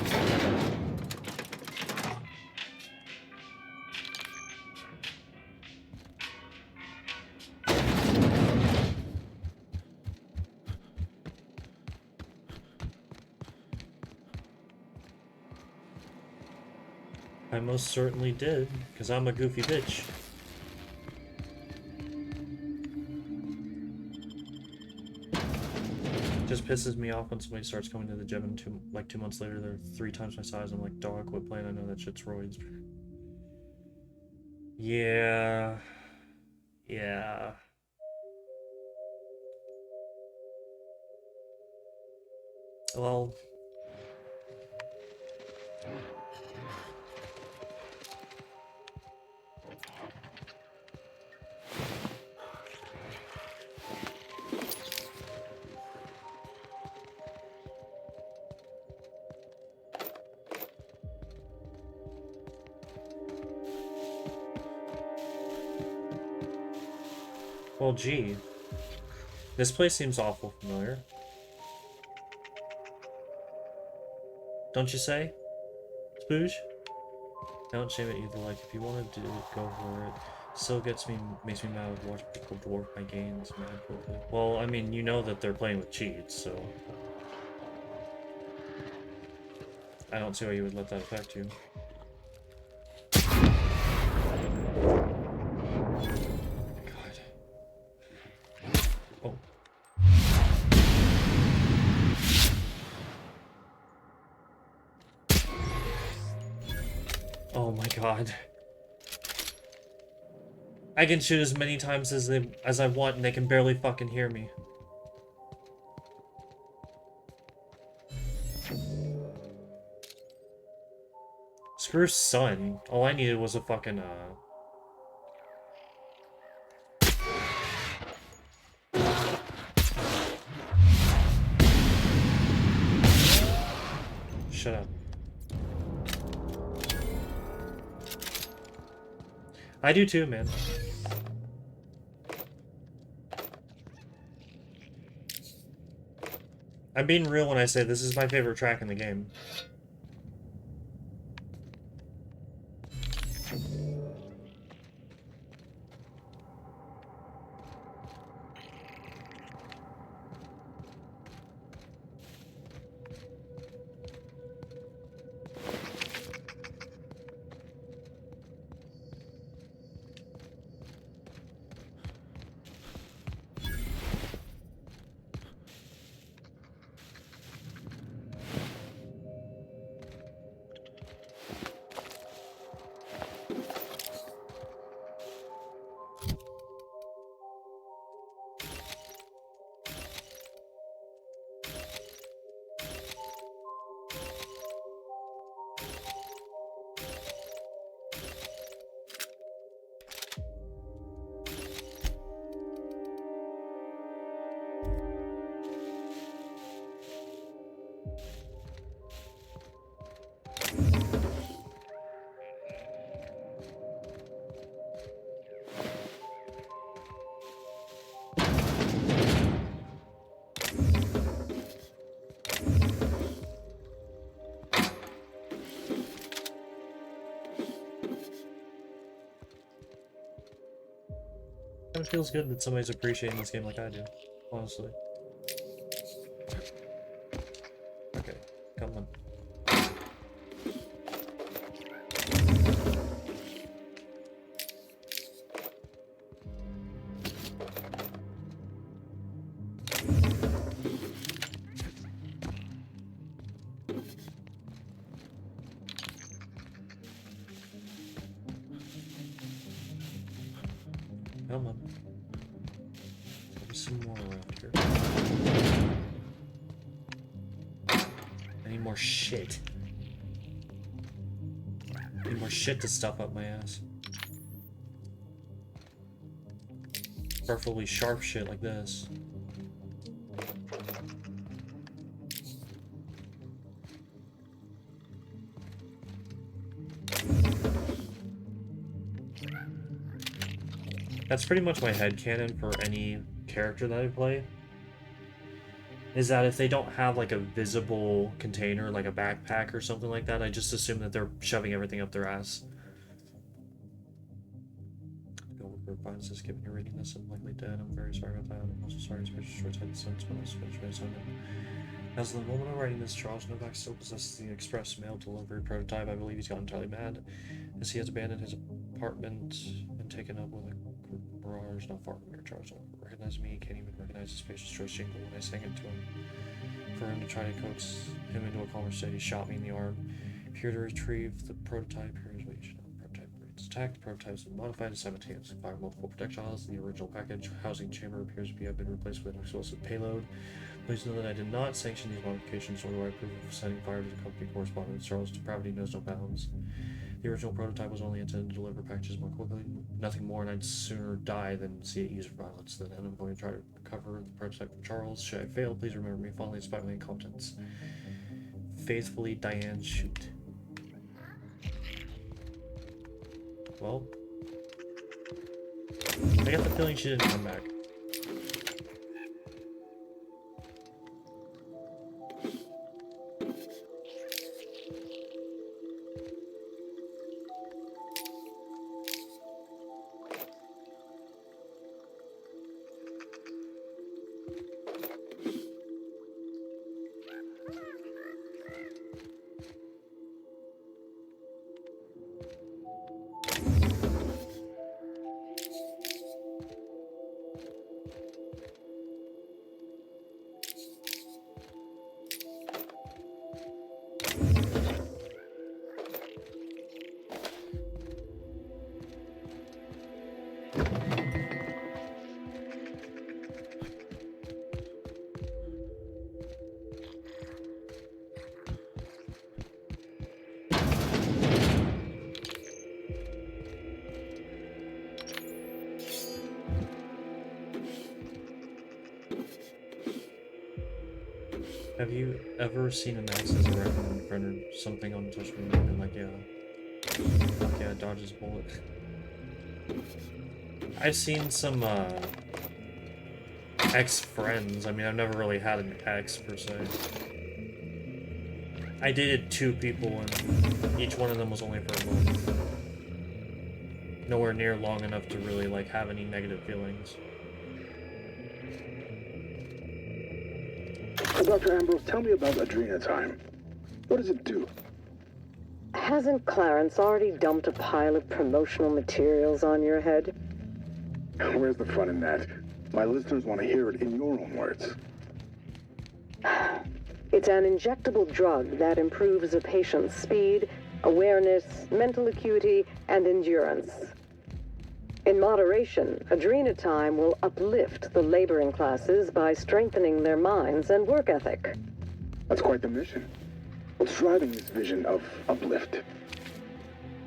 I most certainly did, because I'm a goofy bitch. Just pisses me off when somebody starts coming to the gym and 2 months later they're 3 times my size. I'm like, dog, quit playing. I know that shit's roids. Yeah. Well. Well, gee. This place seems awful familiar. Don't you say? Spooge? Don't shame it either, like, if you wanted to go for it. Still makes me mad to watch people dwarf my gains mad quickly. Well, I mean, you know that they're playing with cheats, so I don't see why you would let that affect you. God. Oh. Oh my God. I can shoot as many times as I want, and they can barely fucking hear me. Screw Sun. All I needed was a fucking Shut up. I do too, man. I'm being real when I say this is my favorite track in the game. It feels good that somebody's appreciating this game like I do, honestly. Okay, come on. Come on. There's some more around here. I need more shit. I need more shit to stuff up my ass. Preferably sharp shit like this. That's pretty much my headcanon for any character that I play. Is that if they don't have like a visible container, like a backpack or something like that, I just assume that they're shoving everything up their ass. Finds this, given your reading this, I'm likely dead. I'm very sorry about that. I'm also sorry it's short sighted since when I was finished my assignment. As of the moment of writing this, Charles Novak still possesses the express mail delivery prototype. I believe he's gone entirely mad, as he has abandoned his apartment and taken up with a garage not far from here. Charles don't recognize me, can't even recognize his facial choice jingle when I sang it to him. For him to try to coax him into a calmer state, he shot me in the arm. Here to retrieve the prototype, here's what you should know. Prototype rates attacked. The prototype has been modified to simultaneously fire multiple projectiles. The original package housing chamber appears to have been replaced with an explosive payload. Please know that I did not sanction these modifications, nor do I approve of setting fire to the company correspondent. Charles' depravity knows no bounds. The original prototype was only intended to deliver packages more quickly, nothing more, and I'd sooner die than see it used for violence. Then I'm going to try to recover the prototype from Charles. Should I fail, please remember me fondly despite my incompetence. Faithfully, Diane Shoot. Well, I got the feeling she didn't come back. Have you ever seen an axe as a recommended friend or something on social media and been like, yeah, fuck yeah, dodges bullet? I've seen some ex-friends. I mean, I've never really had an ex per se. I dated 2 people and each one of them was only for a month. Nowhere near long enough to really like have any negative feelings. Dr. Ambrose, tell me about Adrena Time. What does it do? Hasn't Clarence already dumped a pile of promotional materials on your head? Where's the fun in that? My listeners want to hear it in your own words. It's an injectable drug that improves a patient's speed, awareness, mental acuity, and endurance. In moderation, Adrena Time will uplift the laboring classes by strengthening their minds and work ethic. That's quite the mission. What's driving this vision of uplift?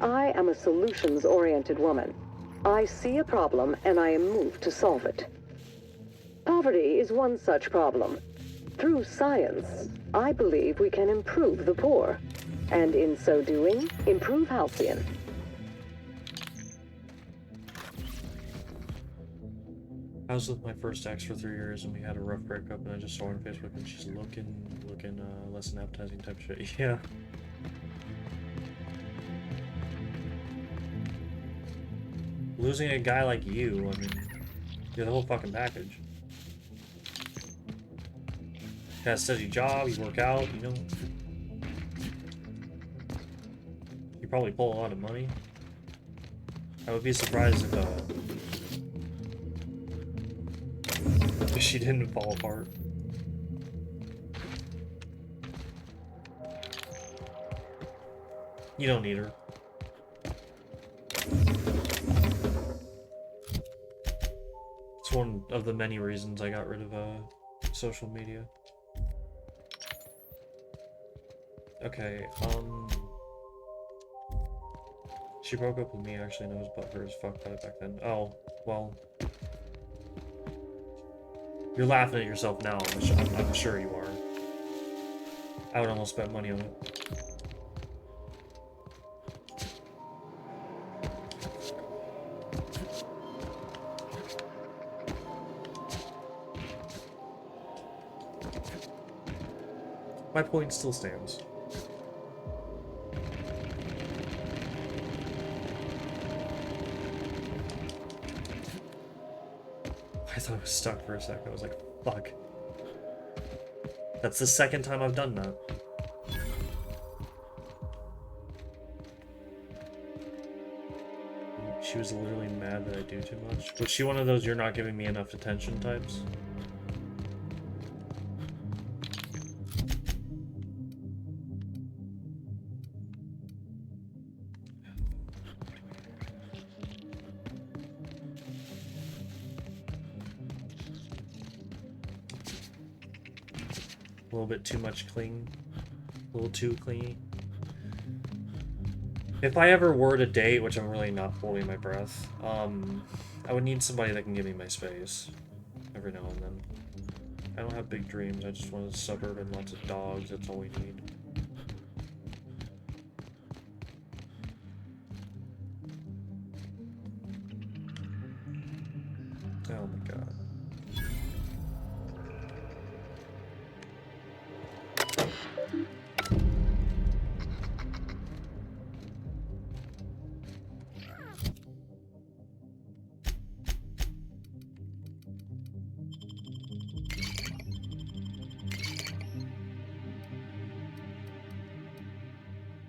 I am a solutions-oriented woman. I see a problem and I am moved to solve it. Poverty is one such problem. Through science, I believe we can improve the poor, and in so doing, improve Halcyon. I was with my first ex for 3 years and we had a rough breakup and I just saw her on Facebook and she's looking less than appetizing type shit. Yeah. Losing a guy like you, I mean, you're the whole fucking package. Got a steady job, you work out, you know. You probably pull a lot of money. I would be surprised if she didn't fall apart. You don't need her. It's one of the many reasons I got rid of social media. Okay, she broke up with me actually, and I was butthurt as fuck about it back then. Oh, well. You're laughing at yourself now, I'm sure you are. I would almost spend money on it. My point still stands. I thought I was stuck for a sec. I was like, fuck. That's the second time I've done that. She was literally mad that I do too much. Was she one of those "you're not giving me enough attention" types? A little bit too much cling, a little too clingy. If I ever were to date, which I'm really not holding my breath, I would need somebody that can give me my space every now and then. I don't have big dreams, I just want a suburb and lots of dogs, that's all we need. Oh my god.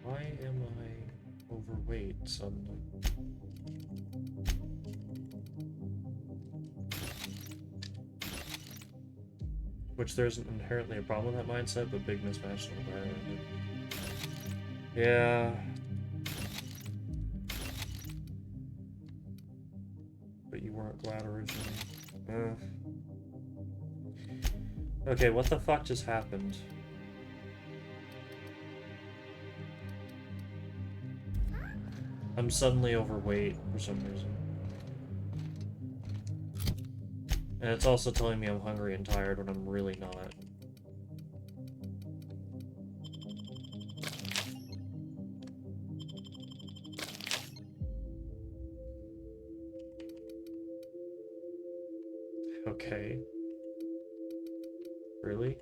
Why am I overweight suddenly? Which there's inherently a problem with that mindset, but big mismatch on the prior ended. Yeah. But you weren't glad originally. Okay, what the fuck just happened? I'm suddenly overweight for some reason. And it's also telling me I'm hungry and tired when I'm really not. Okay. Really?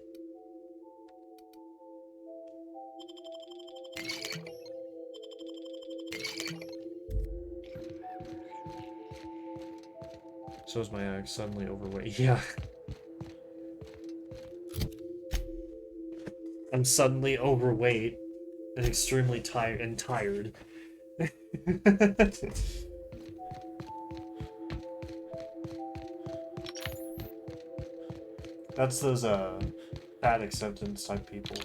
So is my ex suddenly overweight? Yeah. I'm suddenly overweight and extremely tired. That's those fat acceptance type people.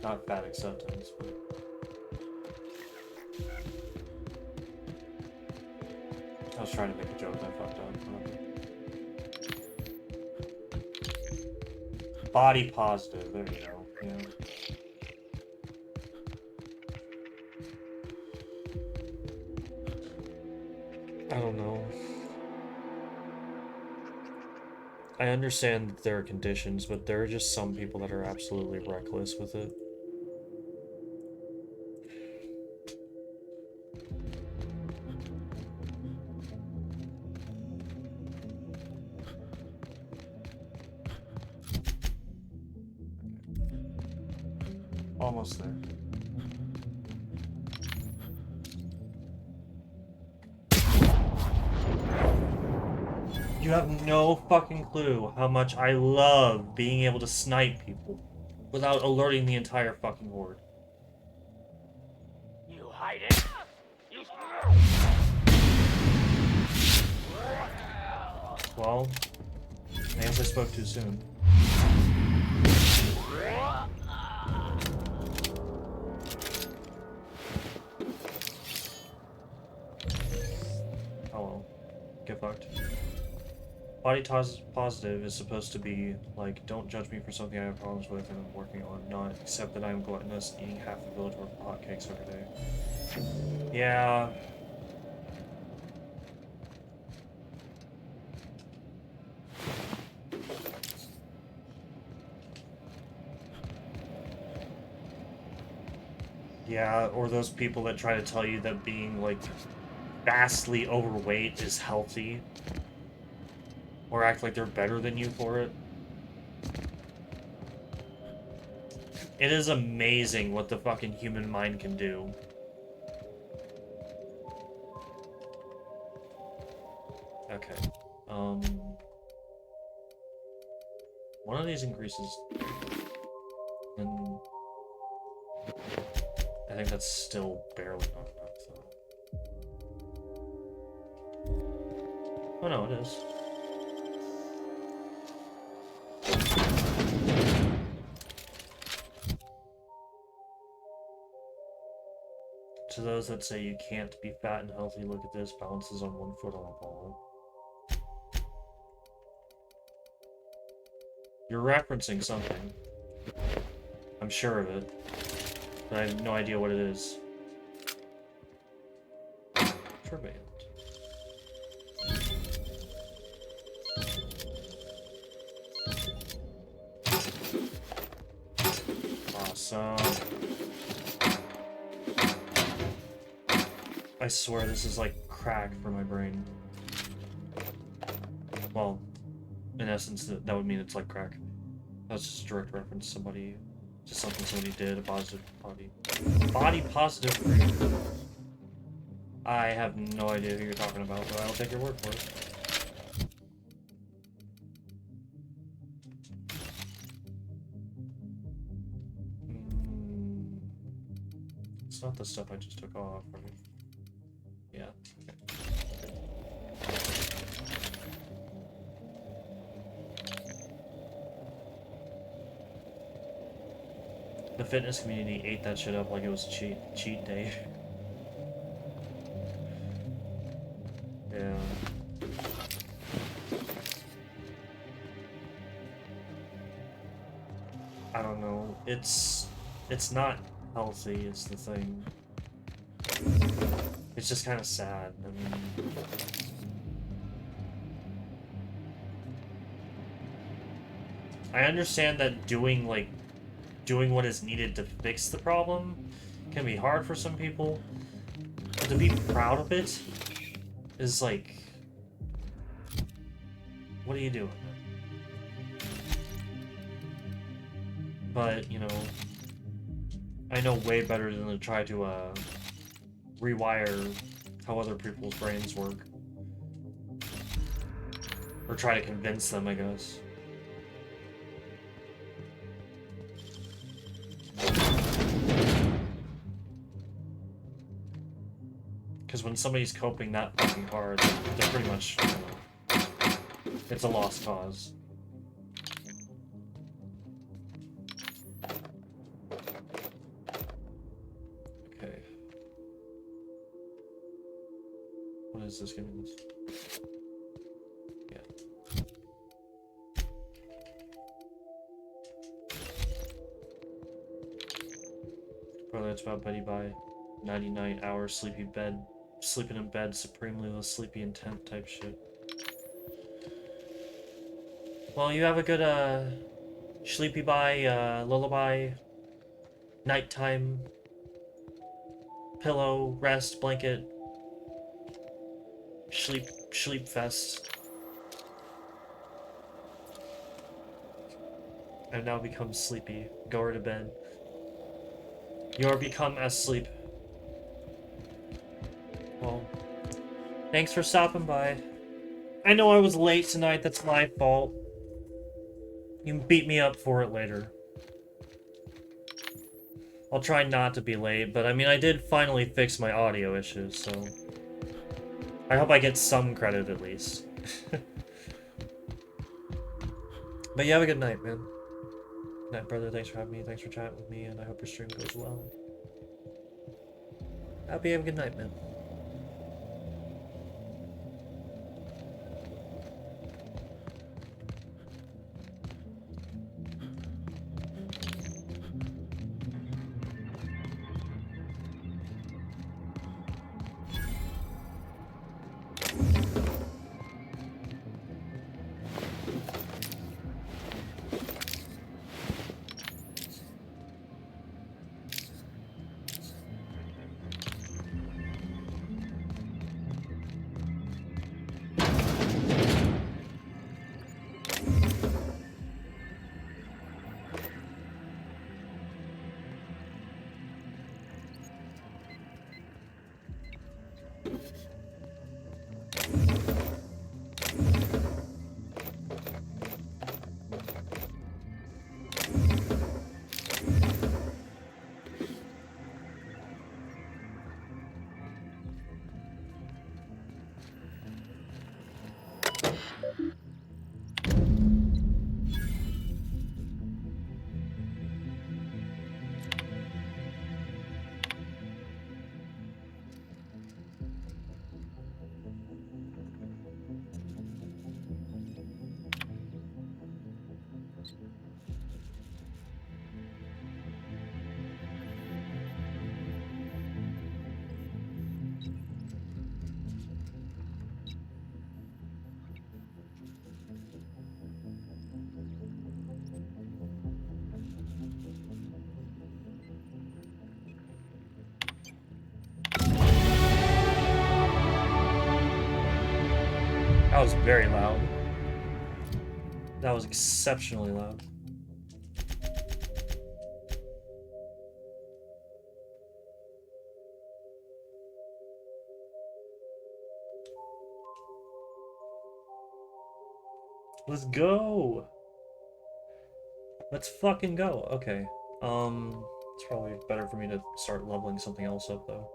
Not fat acceptance, but I was trying to make a joke and I fucked up. Body positive, there you go. Yeah. I don't know. I understand that there are conditions, but there are just some people that are absolutely reckless with it. Almost there. You have no fucking clue how much I love being able to snipe people without alerting the entire fucking horde. You hide it. You... Well, I guess I spoke too soon. Oh well. Get fucked. Body positive is supposed to be like, don't judge me for something I have problems with and I'm working on, not accept that I'm gluttonous, eating half the village worth of hotcakes every day. Yeah. Yeah, or those people that try to tell you that being like vastly overweight is healthy. Or act like they're better than you for it. It is amazing what the fucking human mind can do. Okay. One of these increases. And I think that's still barely not enough, though. Oh no, it is. To those that say you can't be fat and healthy, look at this, balances on 1 foot on a ball. You're referencing something. I'm sure of it. But I have no idea what it is. Turbine. Awesome. I swear this is like crack for my brain. Well, in essence, that would mean it's like crack. That's just a direct reference to somebody, to something somebody did, a positive body positive. I have no idea who you're talking about, but I'll take your word for it. It's not the stuff I just took off, right? Yeah. The fitness community ate that shit up like it was cheat day. Yeah. I don't know. It's not healthy, is the thing. It's just kind of sad. I mean, I understand that doing what is needed to fix the problem can be hard for some people, but to be proud of it is like What are you doing? But, you know, I know way better than to try to rewire how other people's brains work. Or try to convince them, I guess. Because when somebody's coping that fucking hard, they're pretty much, you know, it's a lost cause. Okay. What is this giving us? Yeah. Brother, it's about Betty Bye. 99-hour sleepy bed. Sleeping in bed, supremely with sleepy intent type shit. Well, you have a good, sleepy bye, lullaby, nighttime, pillow, rest, blanket, sleep fest. I've now become sleepy. Go her to bed. You're become asleep. Well, thanks for stopping by. I know I was late tonight, that's my fault. You can beat me up for it later. I'll try not to be late, but I mean, I did finally fix my audio issues, so... I hope I get some credit at least. But you have a good night, man. Good night, brother. Thanks for having me, thanks for chatting with me, and I hope your stream goes well. Hope you have a good night, man. That was very loud. That was exceptionally loud. Let's go. Let's fucking go. Okay. It's probably better for me to start leveling something else up though.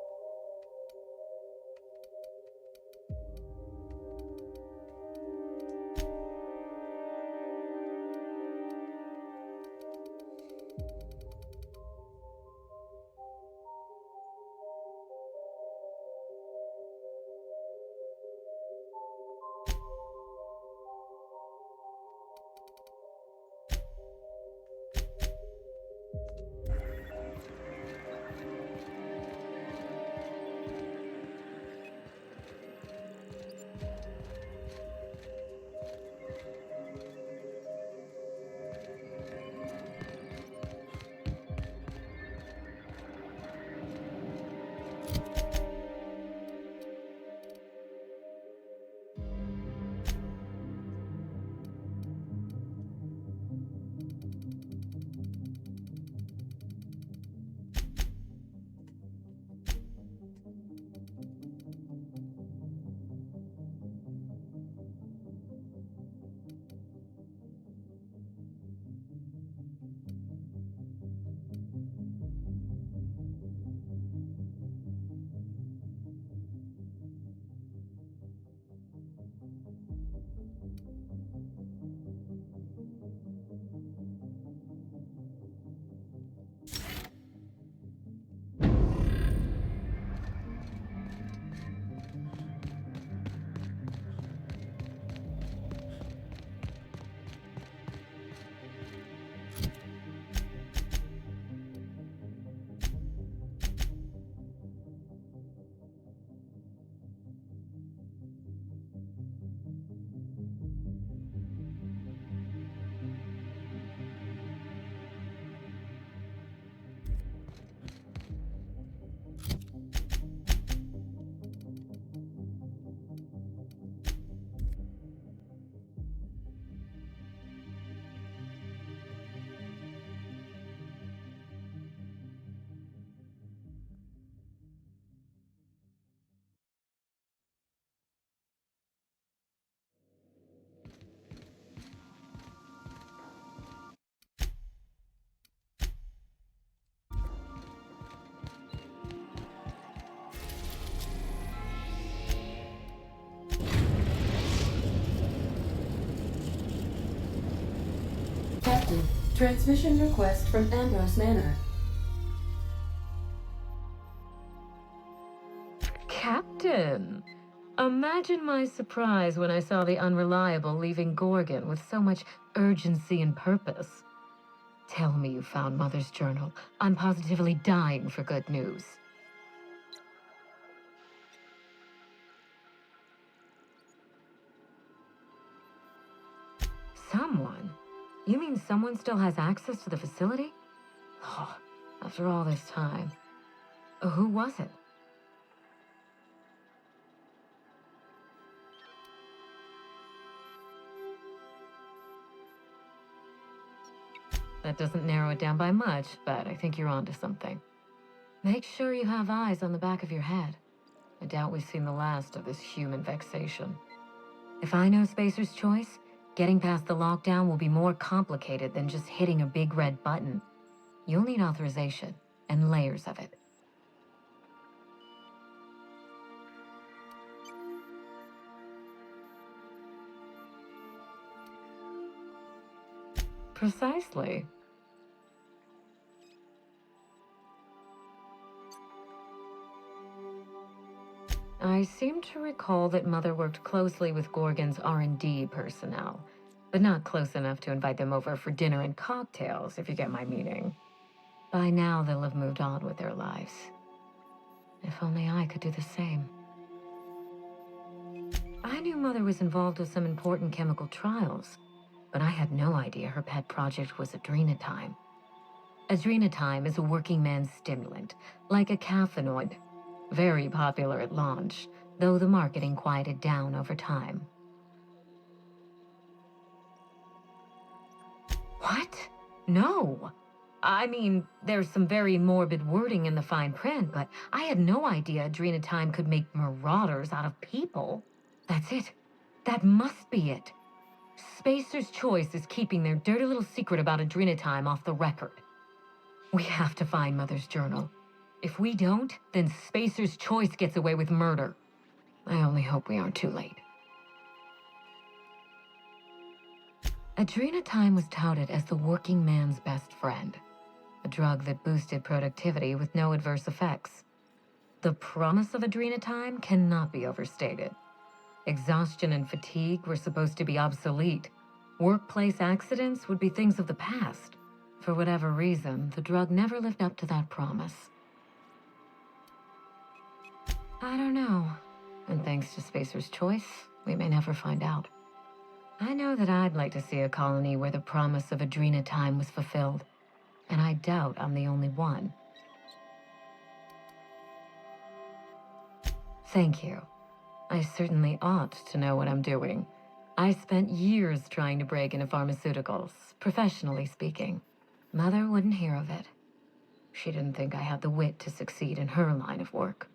Transmission request from Ambrose Manor. Captain! Imagine my surprise when I saw the Unreliable leaving Gorgon with so much urgency and purpose. Tell me you found Mother's journal. I'm positively dying for good news. Someone? You mean someone still has access to the facility? Oh, after all this time. Who was it? That doesn't narrow it down by much, but I think you're onto something. Make sure you have eyes on the back of your head. I doubt we've seen the last of this human vexation. If I know Spacer's Choice, getting past the lockdown will be more complicated than just hitting a big red button. You'll need authorization, and layers of it. Precisely. I seem to recall that Mother worked closely with Gorgon's R&D personnel, but not close enough to invite them over for dinner and cocktails, if you get my meaning. By now, they'll have moved on with their lives. If only I could do the same. I knew Mother was involved with some important chemical trials, but I had no idea her pet project was Adrenatime. Adrenatime is a working man's stimulant, like a caffeinoid. Very popular at launch, though the marketing quieted down over time. What? No! I mean, there's some very morbid wording in the fine print, but I had no idea Adrenatime could make marauders out of people. That's it. That must be it. Spacer's Choice is keeping their dirty little secret about Adrenatime off the record. We have to find Mother's journal. If we don't, then Spacer's Choice gets away with murder. I only hope we aren't too late. Adrenatime was touted as the working man's best friend, a drug that boosted productivity with no adverse effects. The promise of Adrenatime cannot be overstated. Exhaustion and fatigue were supposed to be obsolete. Workplace accidents would be things of the past. For whatever reason, the drug never lived up to that promise. I don't know. And thanks to Spacer's Choice, we may never find out. I know that I'd like to see a colony where the promise of Adrenatime was fulfilled, and I doubt I'm the only one. Thank you. I certainly ought to know what I'm doing. I spent years trying to break into pharmaceuticals, professionally speaking. Mother wouldn't hear of it. She didn't think I had the wit to succeed in her line of work.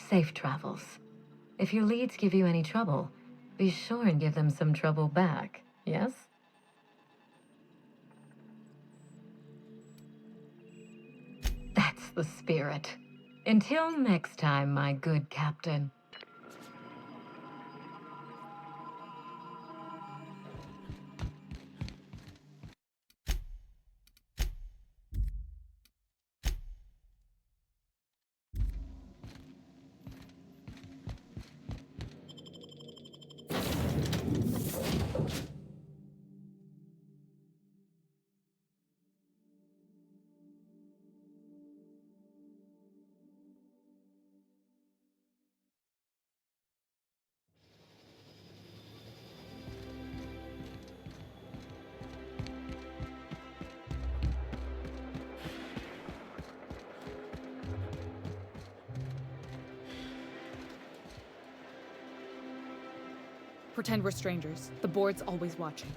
Safe travels. If your leads give you any trouble, be sure and give them some trouble back, yes? That's the spirit. Until next time, my good captain. Pretend we're strangers. The board's always watching.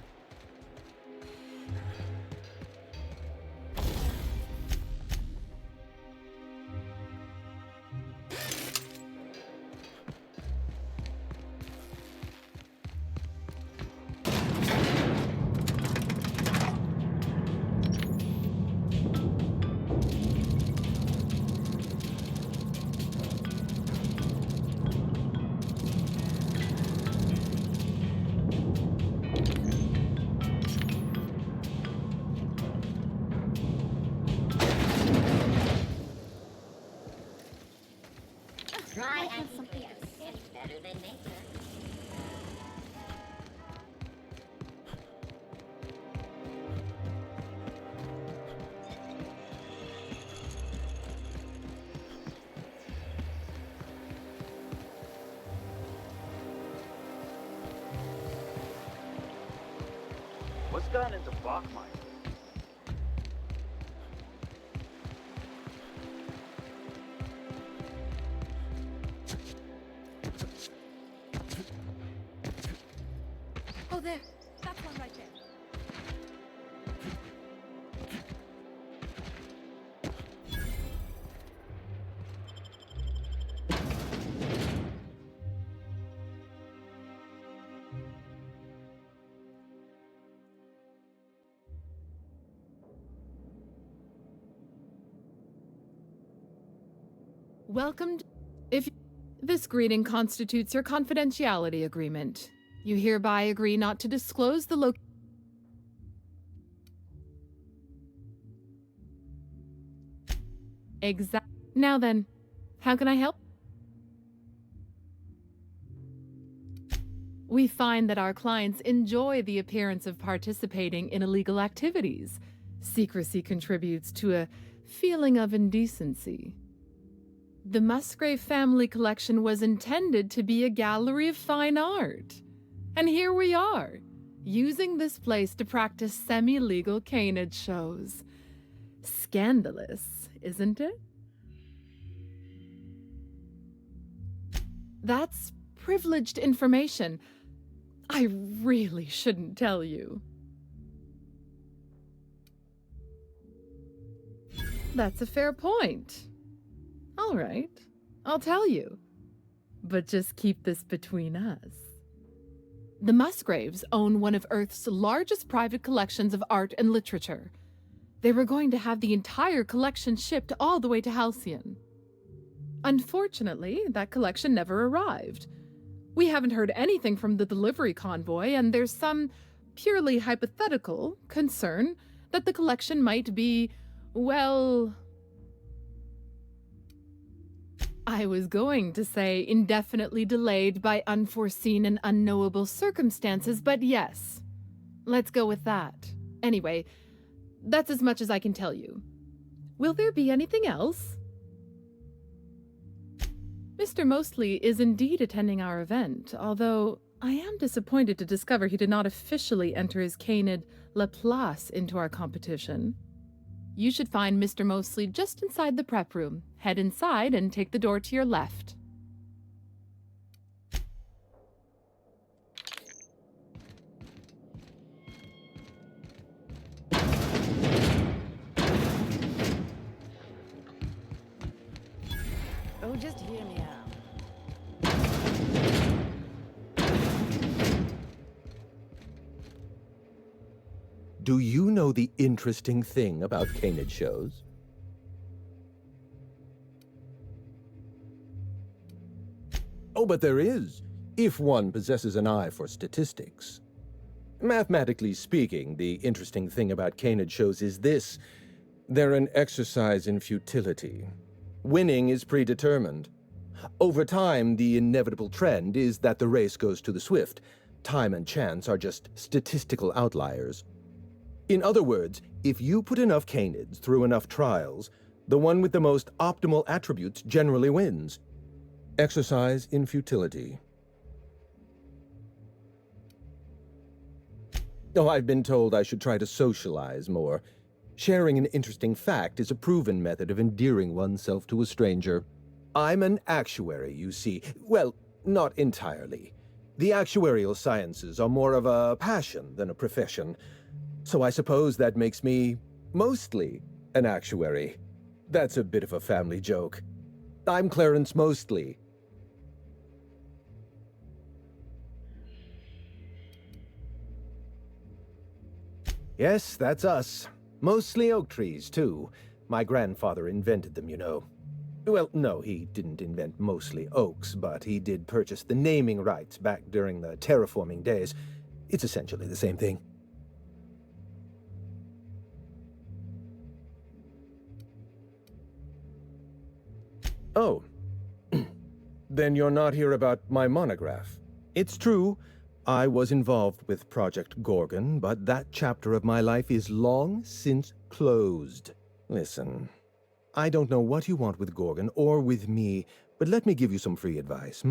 Human nature. What's gotten into Bachmeister? Oh, there. That's one right there. Welcome. If this greeting constitutes your confidentiality agreement, you hereby agree not to disclose the Exact. Now then, how can I help? We find that our clients enjoy the appearance of participating in illegal activities. Secrecy contributes to a feeling of indecency. The Musgrave family collection was intended to be a gallery of fine art. And here we are, using this place to practice semi-legal canid shows. Scandalous, isn't it? That's privileged information. I really shouldn't tell you. That's a fair point. All right, I'll tell you. But just keep this between us. The Musgraves own one of Earth's largest private collections of art and literature. They were going to have the entire collection shipped all the way to Halcyon. Unfortunately, that collection never arrived. We haven't heard anything from the delivery convoy, and there's some purely hypothetical concern that the collection might be, well, I was going to say indefinitely delayed by unforeseen and unknowable circumstances, but yes, let's go with that. Anyway, that's as much as I can tell you. Will there be anything else? Mr. Mostly is indeed attending our event, although I am disappointed to discover he did not officially enter his canid Laplace into our competition. You should find Mr. Mostly just inside the prep room. Head inside and take the door to your left. Oh, just hear me out. Do you know the interesting thing about canid shows? Oh, but there is, if one possesses an eye for statistics. Mathematically speaking, the interesting thing about canid shows is this: they're an exercise in futility. Winning is predetermined. Over time, the inevitable trend is that the race goes to the swift. Time and chance are just statistical outliers. In other words, if you put enough canids through enough trials, the one with the most optimal attributes generally wins. Exercise in futility. Oh, I've been told I should try to socialize more. Sharing an interesting fact is a proven method of endearing oneself to a stranger. I'm an actuary, you see. Well, not entirely. The actuarial sciences are more of a passion than a profession. So I suppose that makes me mostly an actuary. That's a bit of a family joke. I'm Clarence Mostly. Yes, that's us. Mostly oak trees, too. My grandfather invented them, you know. Well, no, he didn't invent mostly oaks, but he did purchase the naming rights back during the terraforming days. It's essentially the same thing. Oh. Then you're not here about my monograph. It's true, I was involved with Project Gorgon, but that chapter of my life is long since closed. Listen, I don't know what you want with Gorgon or with me, but let me give you some free advice,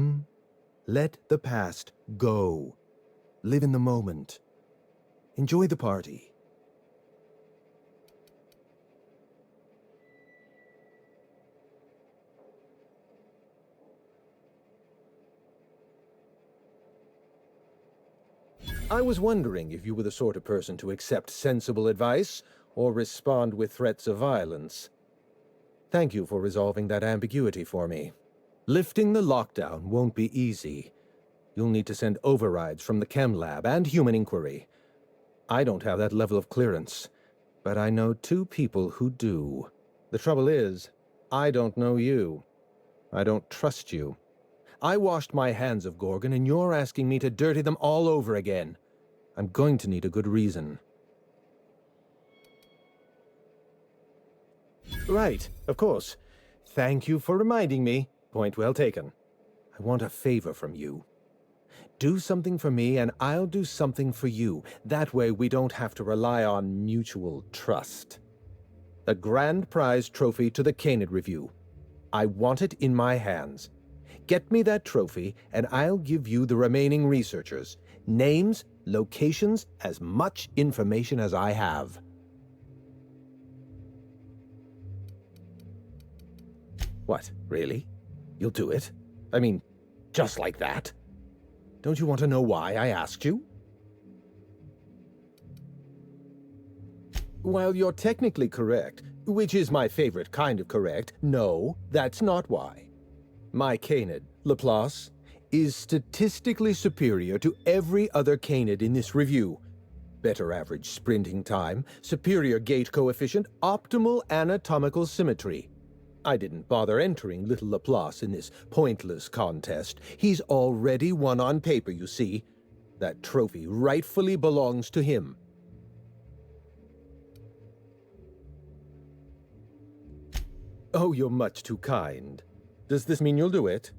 Let the past go. Live in the moment. Enjoy the party. I was wondering if you were the sort of person to accept sensible advice or respond with threats of violence. Thank you for resolving that ambiguity for me. Lifting the lockdown won't be easy. You'll need to send overrides from the Chem Lab and Human Inquiry. I don't have that level of clearance, but I know 2 people who do. The trouble is, I don't know you. I don't trust you. I washed my hands of Gorgon, and you're asking me to dirty them all over again. I'm going to need a good reason. Right, of course. Thank you for reminding me. Point well taken. I want a favor from you. Do something for me, and I'll do something for you. That way we don't have to rely on mutual trust. A grand prize trophy to the Canid Review. I want it in my hands. Get me that trophy, and I'll give you the remaining researchers. Names, locations, as much information as I have. What, really? You'll do it? I mean, just like that? Don't you want to know why I asked you? While you're technically correct, which is my favorite kind of correct, no, that's not why. My Canid, Laplace, is statistically superior to every other Canid in this review. Better average sprinting time, superior gait coefficient, optimal anatomical symmetry. I didn't bother entering little Laplace in this pointless contest. He's already won on paper, you see. That trophy rightfully belongs to him. Oh, you're much too kind. Does this mean you'll do it?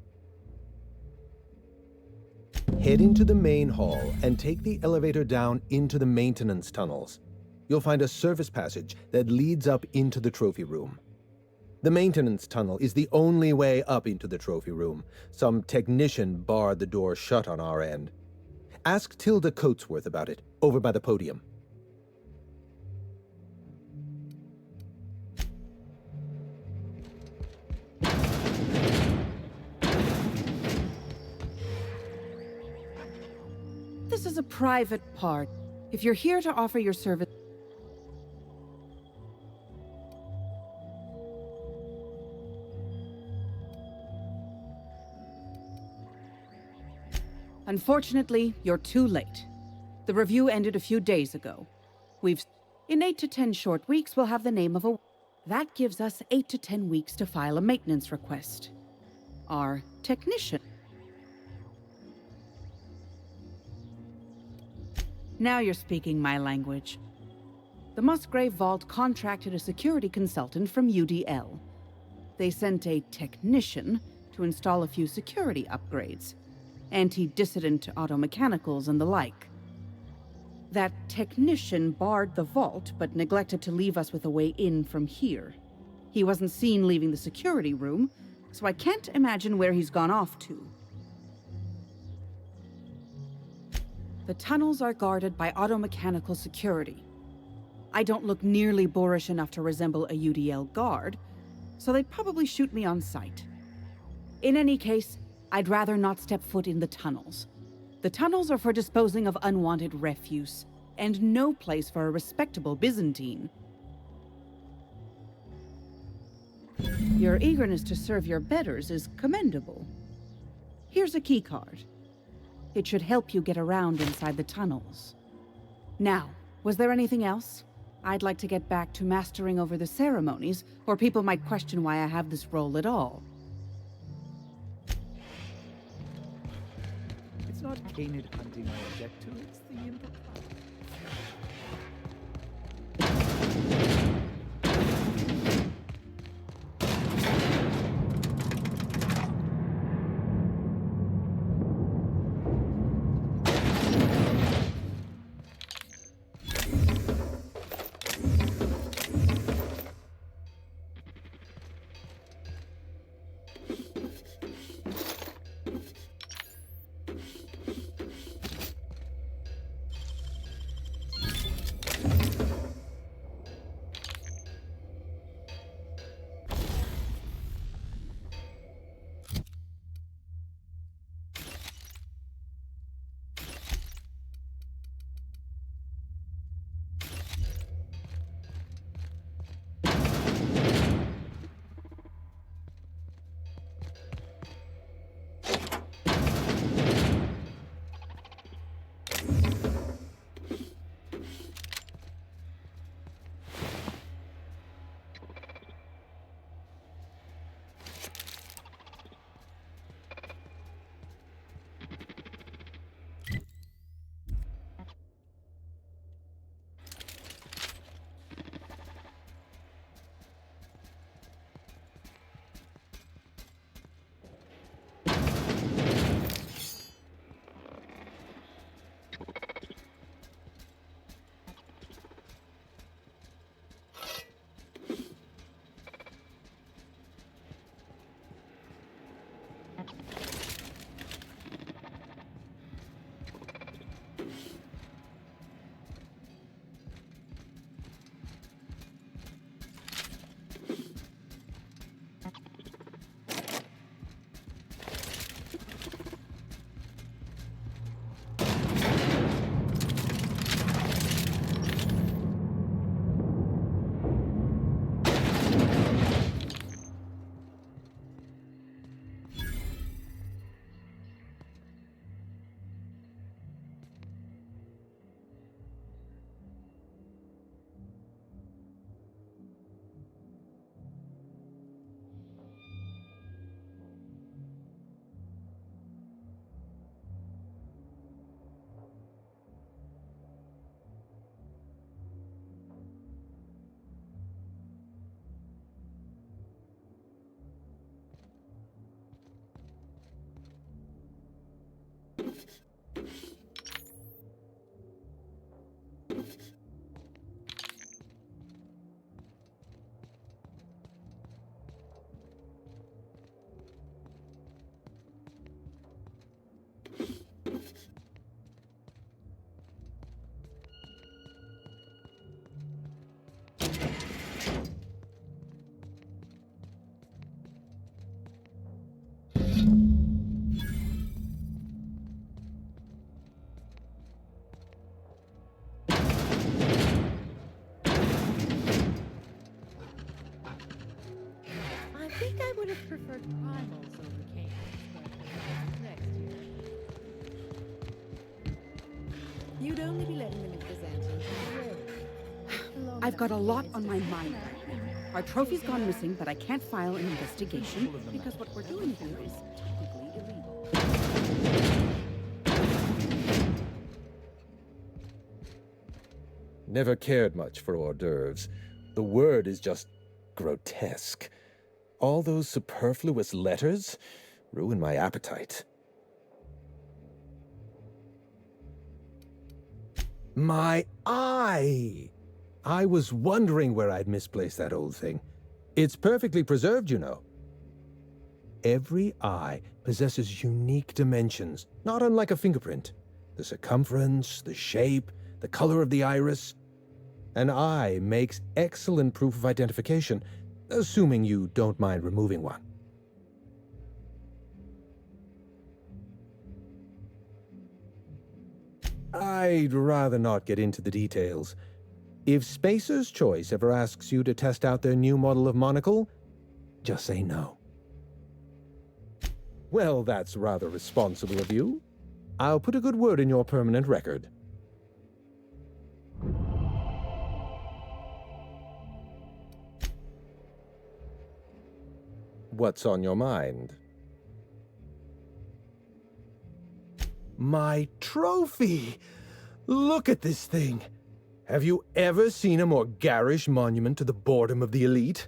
Head into the main hall and take the elevator down into the maintenance tunnels. You'll find a service passage that leads up into the trophy room. The maintenance tunnel is the only way up into the trophy room. Some technician barred the door shut on our end. Ask Tilda Coatsworth about it, over by the podium. This is a private part. If you're here to offer your service... Unfortunately, you're too late. The review ended a few days ago. In 8 to 10 short weeks, we'll have the name of a... That gives us 8 to 10 weeks to file a maintenance request. Our technician... Now you're speaking my language. The Musgrave Vault contracted a security consultant from UDL. They sent a technician to install a few security upgrades. Anti-dissident automechanicals and the like. That technician barred the vault, but neglected to leave us with a way in from here. He wasn't seen leaving the security room, so I can't imagine where he's gone off to. The tunnels are guarded by automechanical security. I don't look nearly boorish enough to resemble a UDL guard, so they'd probably shoot me on sight. In any case, I'd rather not step foot in the tunnels. The tunnels are for disposing of unwanted refuse, and no place for a respectable Byzantine. Your eagerness to serve your betters is commendable. Here's a keycard. It should help you get around inside the tunnels. Now, was there anything else? I'd like to get back to mastering over the ceremonies, or people might question why I have this role at all. It's not Canid hunting I object to, it's the impropriety. think I would have preferred primals over Canids, but next year. You'd only be letting them into Byzantium. I've got a lot on my mind right now. Our trophy's gone missing, but I can't file an investigation because what we're doing here is technically illegal. Never cared much for hors d'oeuvres. The word is just grotesque. All those superfluous letters ruin my appetite. My eye! I was wondering where I'd misplaced that old thing. It's perfectly preserved, you know. Every eye possesses unique dimensions, not unlike a fingerprint. The circumference, the shape, the color of the iris. An eye makes excellent proof of identification, assuming you don't mind removing one. I'd rather not get into the details. If Spacer's Choice ever asks you to test out their new model of monocle, just say no. Well, that's rather responsible of you. I'll put a good word in your permanent record. What's on your mind? My trophy! Look at this thing! Have you ever seen a more garish monument to the boredom of the elite?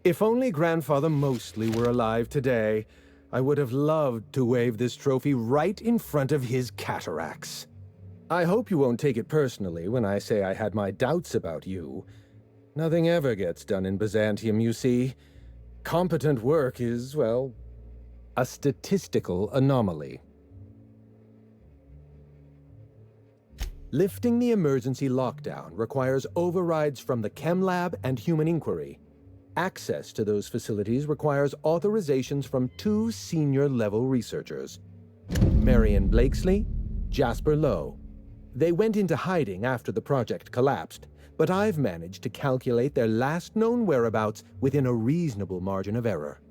If only Grandfather Mostly were alive today, I would have loved to wave this trophy right in front of his cataracts. I hope you won't take it personally when I say I had my doubts about you. Nothing ever gets done in Byzantium, you see. Competent work is, well, a statistical anomaly. Lifting the emergency lockdown requires overrides from the Chem Lab and Human Inquiry. Access to those facilities requires authorizations from 2 senior-level researchers, Marion Blakesley, Jasper Lowe. They went into hiding after the project collapsed, but I've managed to calculate their last known whereabouts within a reasonable margin of error.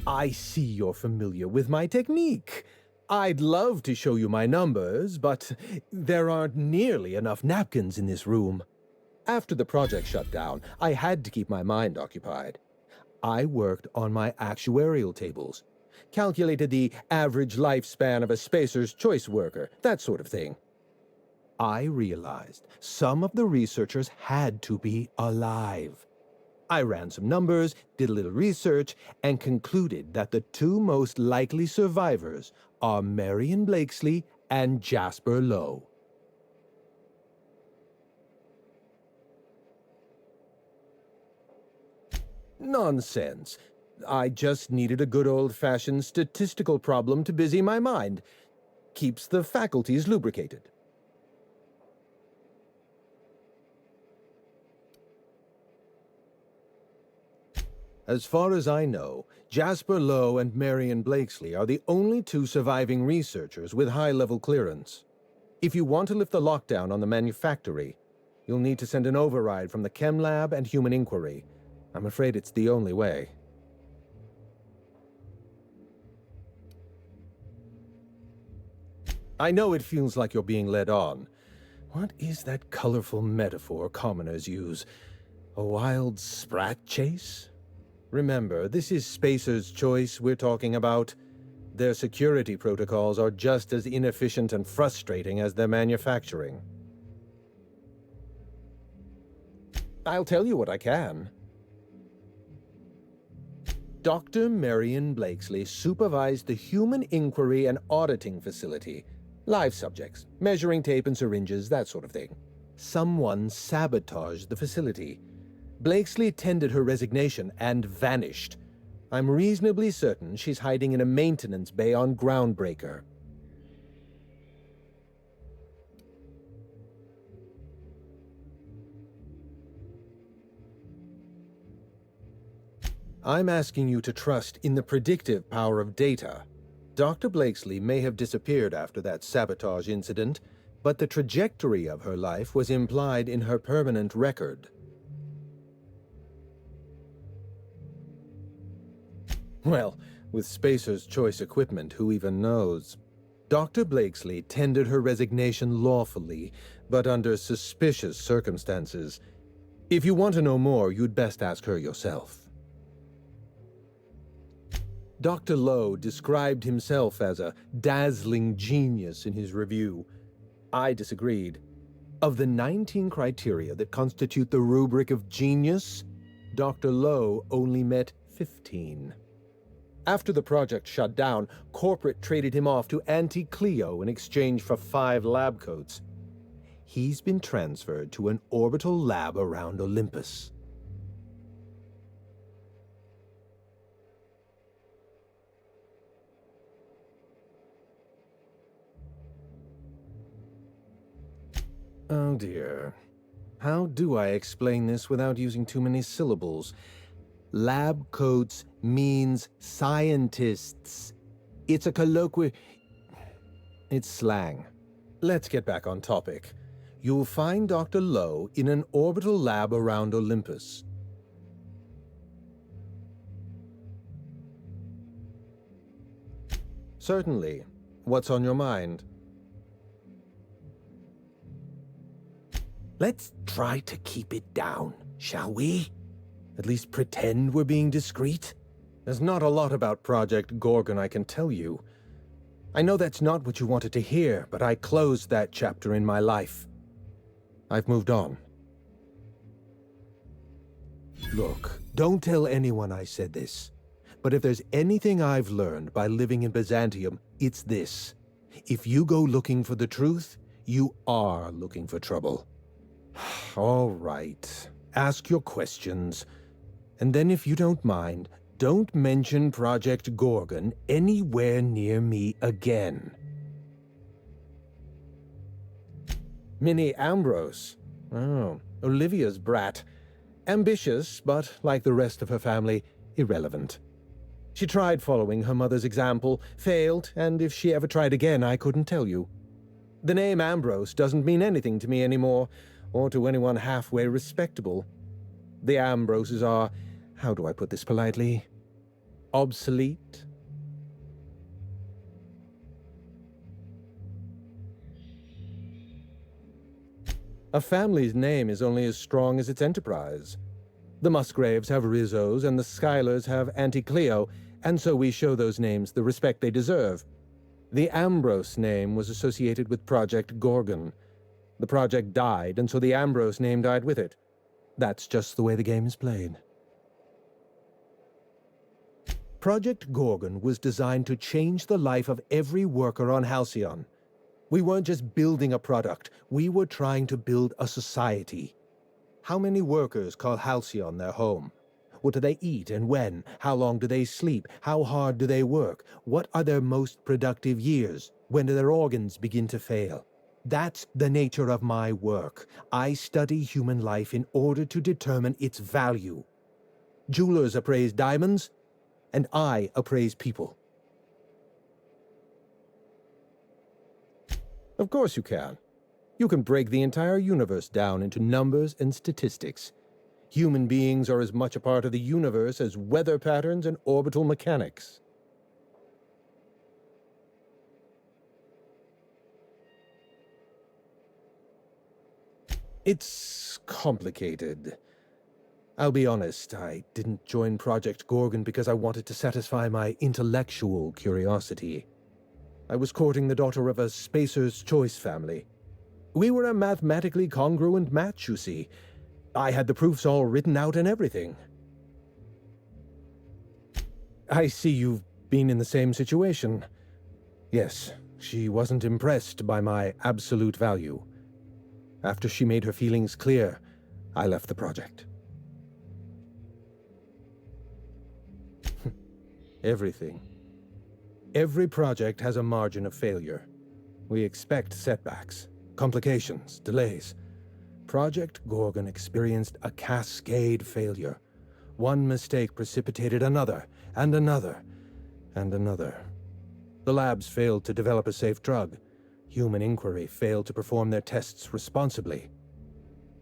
I see you're familiar with my technique. I'd love to show you my numbers, but there aren't nearly enough napkins in this room. After the project shut down, I had to keep my mind occupied. I worked on my actuarial tables, calculated the average lifespan of a Spacer's Choice worker, that sort of thing. I realized some of the researchers had to be alive. I ran some numbers, did a little research, and concluded that the 2 most likely survivors are Marion Blakesley and Jasper Lowe. Nonsense. I just needed a good old-fashioned statistical problem to busy my mind. Keeps the faculties lubricated. As far as I know, Jasper Lowe and Marion Blakesley are the only 2 surviving researchers with high-level clearance. If you want to lift the lockdown on the manufactory, you'll need to send an override from the Chem Lab and Human Inquiry. I'm afraid it's the only way. I know it feels like you're being led on. What is that colorful metaphor commoners use? A wild sprat chase? Remember, this is Spacer's Choice we're talking about. Their security protocols are just as inefficient and frustrating as their manufacturing. I'll tell you what I can. Dr. Marion Blakesley supervised the Human Inquiry and Auditing Facility. Live subjects, measuring tape and syringes, that sort of thing. Someone sabotaged the facility. Blakesley tendered her resignation and vanished. I'm reasonably certain she's hiding in a maintenance bay on Groundbreaker. I'm asking you to trust in the predictive power of data. Dr. Blakesley may have disappeared after that sabotage incident, but the trajectory of her life was implied in her permanent record. Well, with Spacer's Choice equipment, who even knows? Dr. Blakesley tendered her resignation lawfully, but under suspicious circumstances. If you want to know more, you'd best ask her yourself. Dr. Lowe described himself as a dazzling genius in his review. I disagreed. Of the 19 criteria that constitute the rubric of genius, Dr. Lowe only met 15. After the project shut down, corporate traded him off to Auntie Cleo in exchange for 5 lab coats. He's been transferred to an orbital lab around Olympus. Oh dear. How do I explain this without using too many syllables? Lab coats means scientists. It's a colloquial... It's slang. Let's get back on topic. You'll find Dr. Lowe in an orbital lab around Olympus. Certainly. What's on your mind? Let's try to keep it down, shall we? At least pretend we're being discreet? There's not a lot about Project Gorgon I can tell you. I know that's not what you wanted to hear, but I closed that chapter in my life. I've moved on. Look, don't tell anyone I said this. But if there's anything I've learned by living in Byzantium, it's this. If you go looking for the truth, you are looking for trouble. All right. Ask your questions. And then if you don't mind, don't mention Project Gorgon anywhere near me again. Minnie Ambrose. Oh, Olivia's brat. Ambitious, but like the rest of her family, irrelevant. She tried following her mother's example, failed, and if she ever tried again, I couldn't tell you. The name Ambrose doesn't mean anything to me anymore, or to anyone halfway respectable. The Ambroses are, how do I put this politely, obsolete? A family's name is only as strong as its enterprise. The Musgraves have Rizzos, and the Schuyler's have Auntie Cleo, and so we show those names the respect they deserve. The Ambrose name was associated with Project Gorgon. The project died, and so the Ambrose name died with it. That's just the way the game is played. Project Gorgon was designed to change the life of every worker on Halcyon. We weren't just building a product, we were trying to build a society. How many workers call Halcyon their home? What do they eat and when? How long do they sleep? How hard do they work? What are their most productive years? When do their organs begin to fail? That's the nature of my work. I study human life in order to determine its value. Jewelers appraise diamonds, and I appraise people. Of course you can. You can break the entire universe down into numbers and statistics. Human beings are as much a part of the universe as weather patterns and orbital mechanics. It's complicated. I'll be honest, I didn't join Project Gorgon because I wanted to satisfy my intellectual curiosity. I was courting the daughter of a Spacer's Choice family. We were a mathematically congruent match, you see. I had the proofs all written out and everything. I see you've been in the same situation. Yes, she wasn't impressed by my absolute value. After she made her feelings clear, I left the project. Everything. Every project has a margin of failure. We expect setbacks, complications, delays. Project Gorgon experienced a cascade failure. One mistake precipitated another, and another, and another. The labs failed to develop a safe drug. Human Inquiry failed to perform their tests responsibly.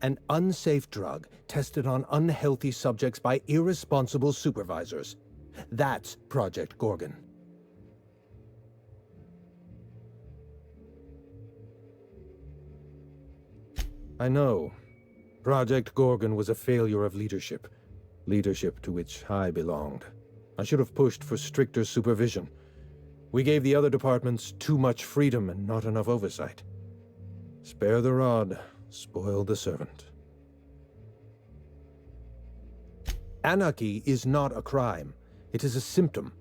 An unsafe drug tested on unhealthy subjects by irresponsible supervisors. That's Project Gorgon. I know. Project Gorgon was a failure of leadership. Leadership to which I belonged. I should have pushed for stricter supervision. We gave the other departments too much freedom and not enough oversight. Spare the rod, spoil the servant. Anarchy is not a crime. It is a symptom.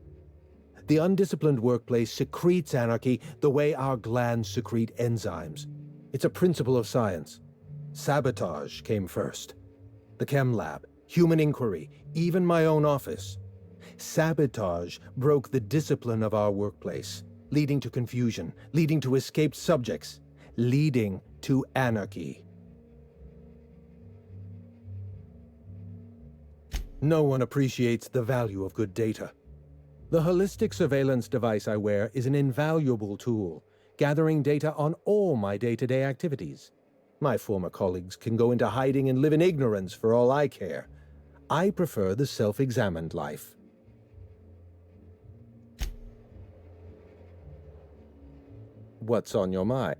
The undisciplined workplace secretes anarchy the way our glands secrete enzymes. It's a principle of science. Sabotage came first. The chem lab, human inquiry, even my own office. Sabotage broke the discipline of our workplace, leading to confusion, leading to escaped subjects, leading to anarchy. No one appreciates the value of good data. The holistic surveillance device I wear is an invaluable tool, gathering data on all my day-to-day activities. My former colleagues can go into hiding and live in ignorance for all I care. I prefer the self-examined life. What's on your mind?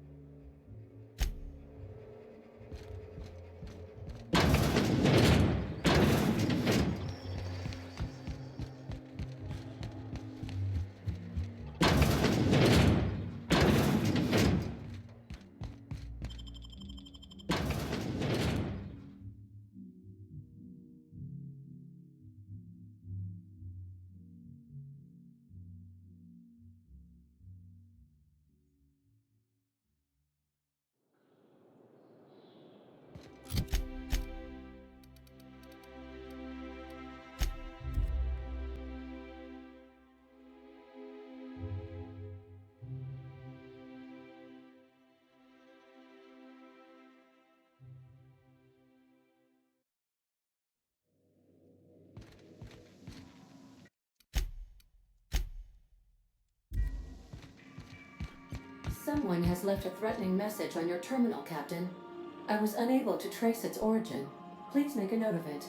Someone has left a threatening message on your terminal, Captain. I was unable to trace its origin. Please make a note of it.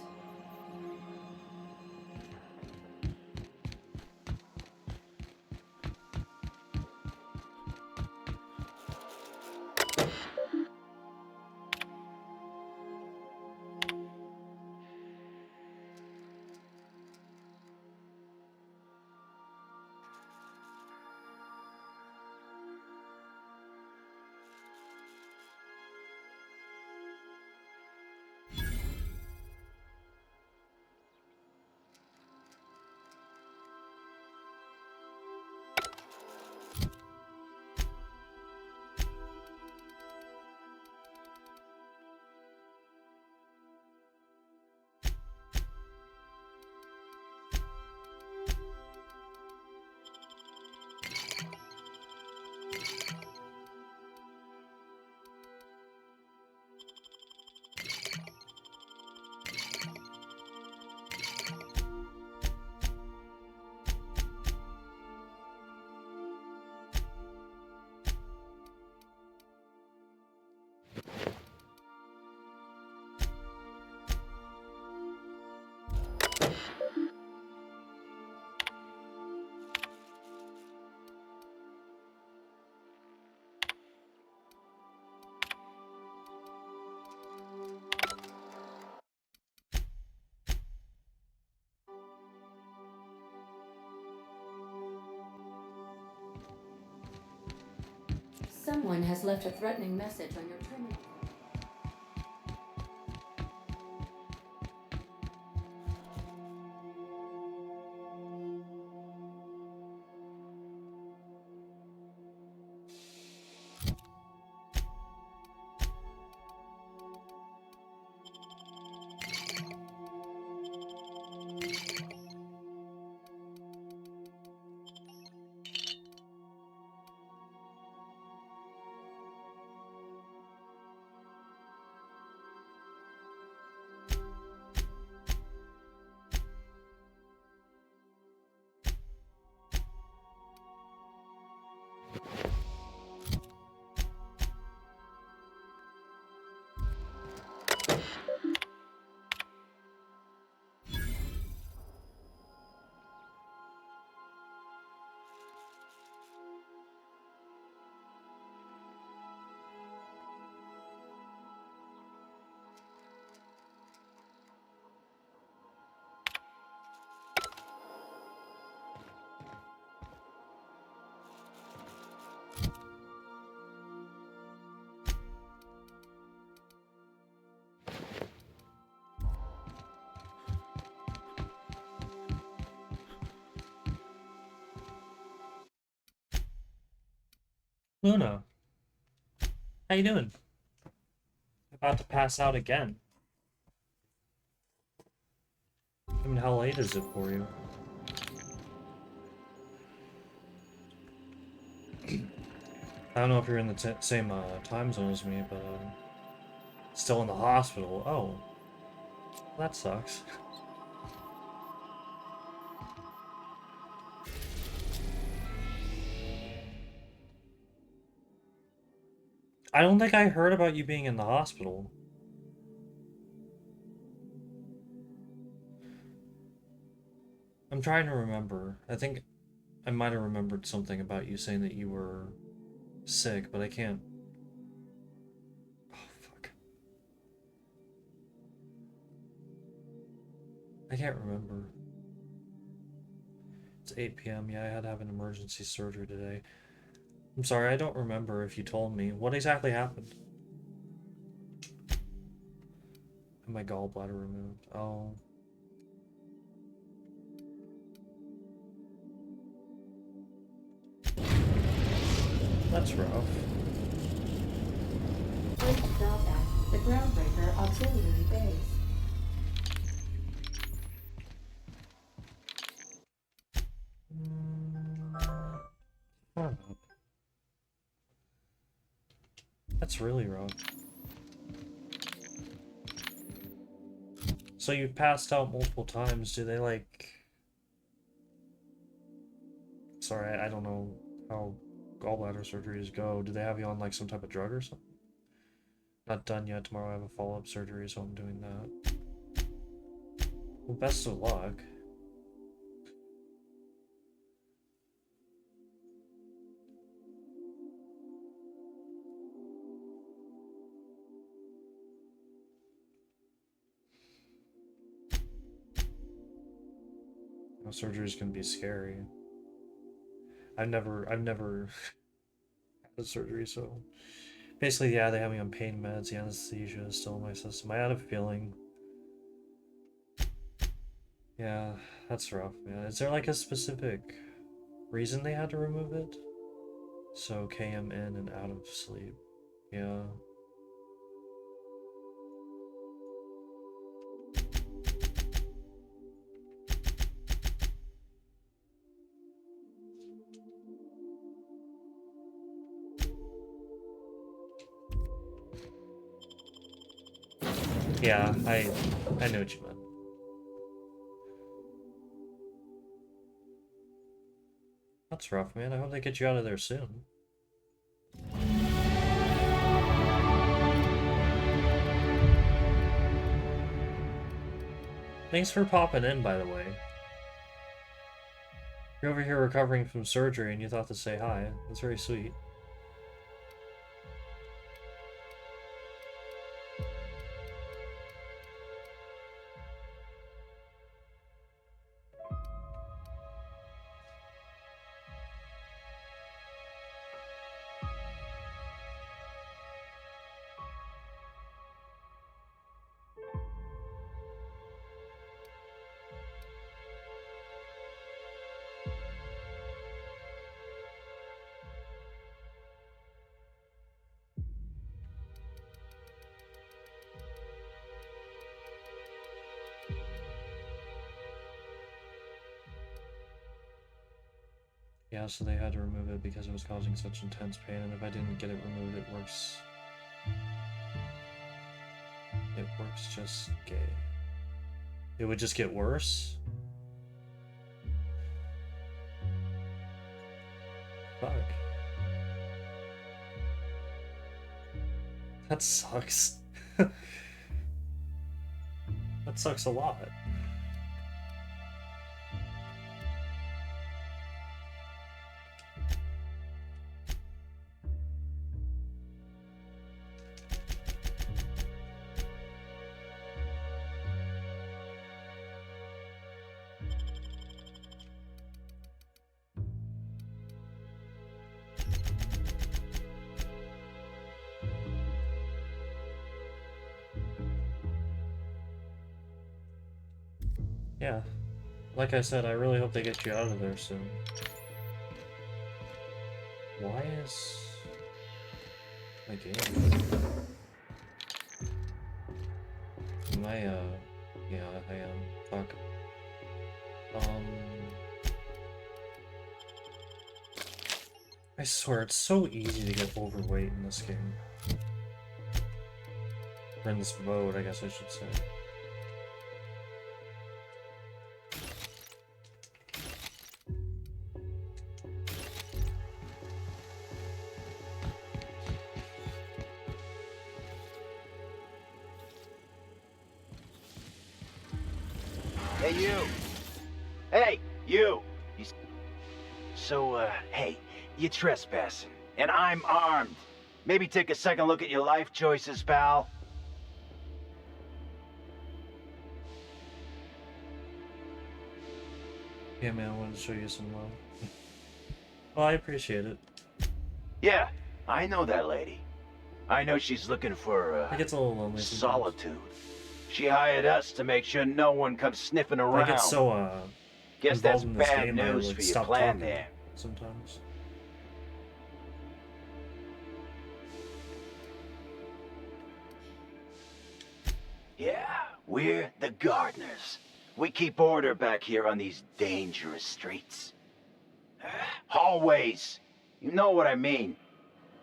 Someone has left a threatening message on your terminal. Luna, how you doing? About to pass out again. I mean, how late is it for you? I don't know if you're in the same time zone as me, but still in the hospital. Oh, that sucks. I don't think I heard about you being in the hospital. I'm trying to remember. I think I might have remembered something about you saying that you were sick, but I can't. Oh, fuck. I can't remember. It's 8 p.m. Yeah, I had to have an emergency surgery today. I'm sorry, I don't remember if you told me. What exactly happened? And my gallbladder removed. Oh. That's rough. Bridge drawback. The Groundbreaker Auxiliary Base. That's really rough. So you've passed out multiple times. Do they like... Sorry, I don't know how gallbladder surgeries go. Do they have you on like some type of drug or something? Not done yet. Tomorrow I have a follow-up surgery, so I'm doing that. Well, best of luck. Surgeries can be scary. I've never had a surgery, so basically, yeah, they have me on pain meds. The anesthesia is still in my system. I had a feeling. Yeah, that's rough, man. Is there like a specific reason they had to remove it? So KM in and out of sleep. Yeah. Yeah, I know what you meant. That's rough, man. I hope they get you out of there soon. Thanks for popping in, by the way. You're over here recovering from surgery and you thought to say hi. That's very sweet. Yeah, so they had to remove it because it was causing such intense pain, and if I didn't get it removed, it works just gay. It would just get worse? Fuck. That sucks. That sucks a lot. Yeah. Like I said, I really hope they get you out of there soon. Why is... my game? Am I, yeah, I am. Fuck. I swear, it's so easy to get overweight in this game. Or in this mode, I guess I should say. Hey, you! Hey, you! So, hey, you trespassing, and I'm armed. Maybe take a second look at your life choices, pal. Yeah, man, I wanted to show you some love. Well, I appreciate it. Yeah, I know that lady. I know she's looking for, I get a little lonely sometimes. solitude. She hired us to make sure no one comes sniffing around. I get so, Guess that's involved in this bad game, I, news like, for your stop plan talking there. sometimes. Yeah, we're the gardeners. We keep order back here on these dangerous streets. Hallways. You know what I mean.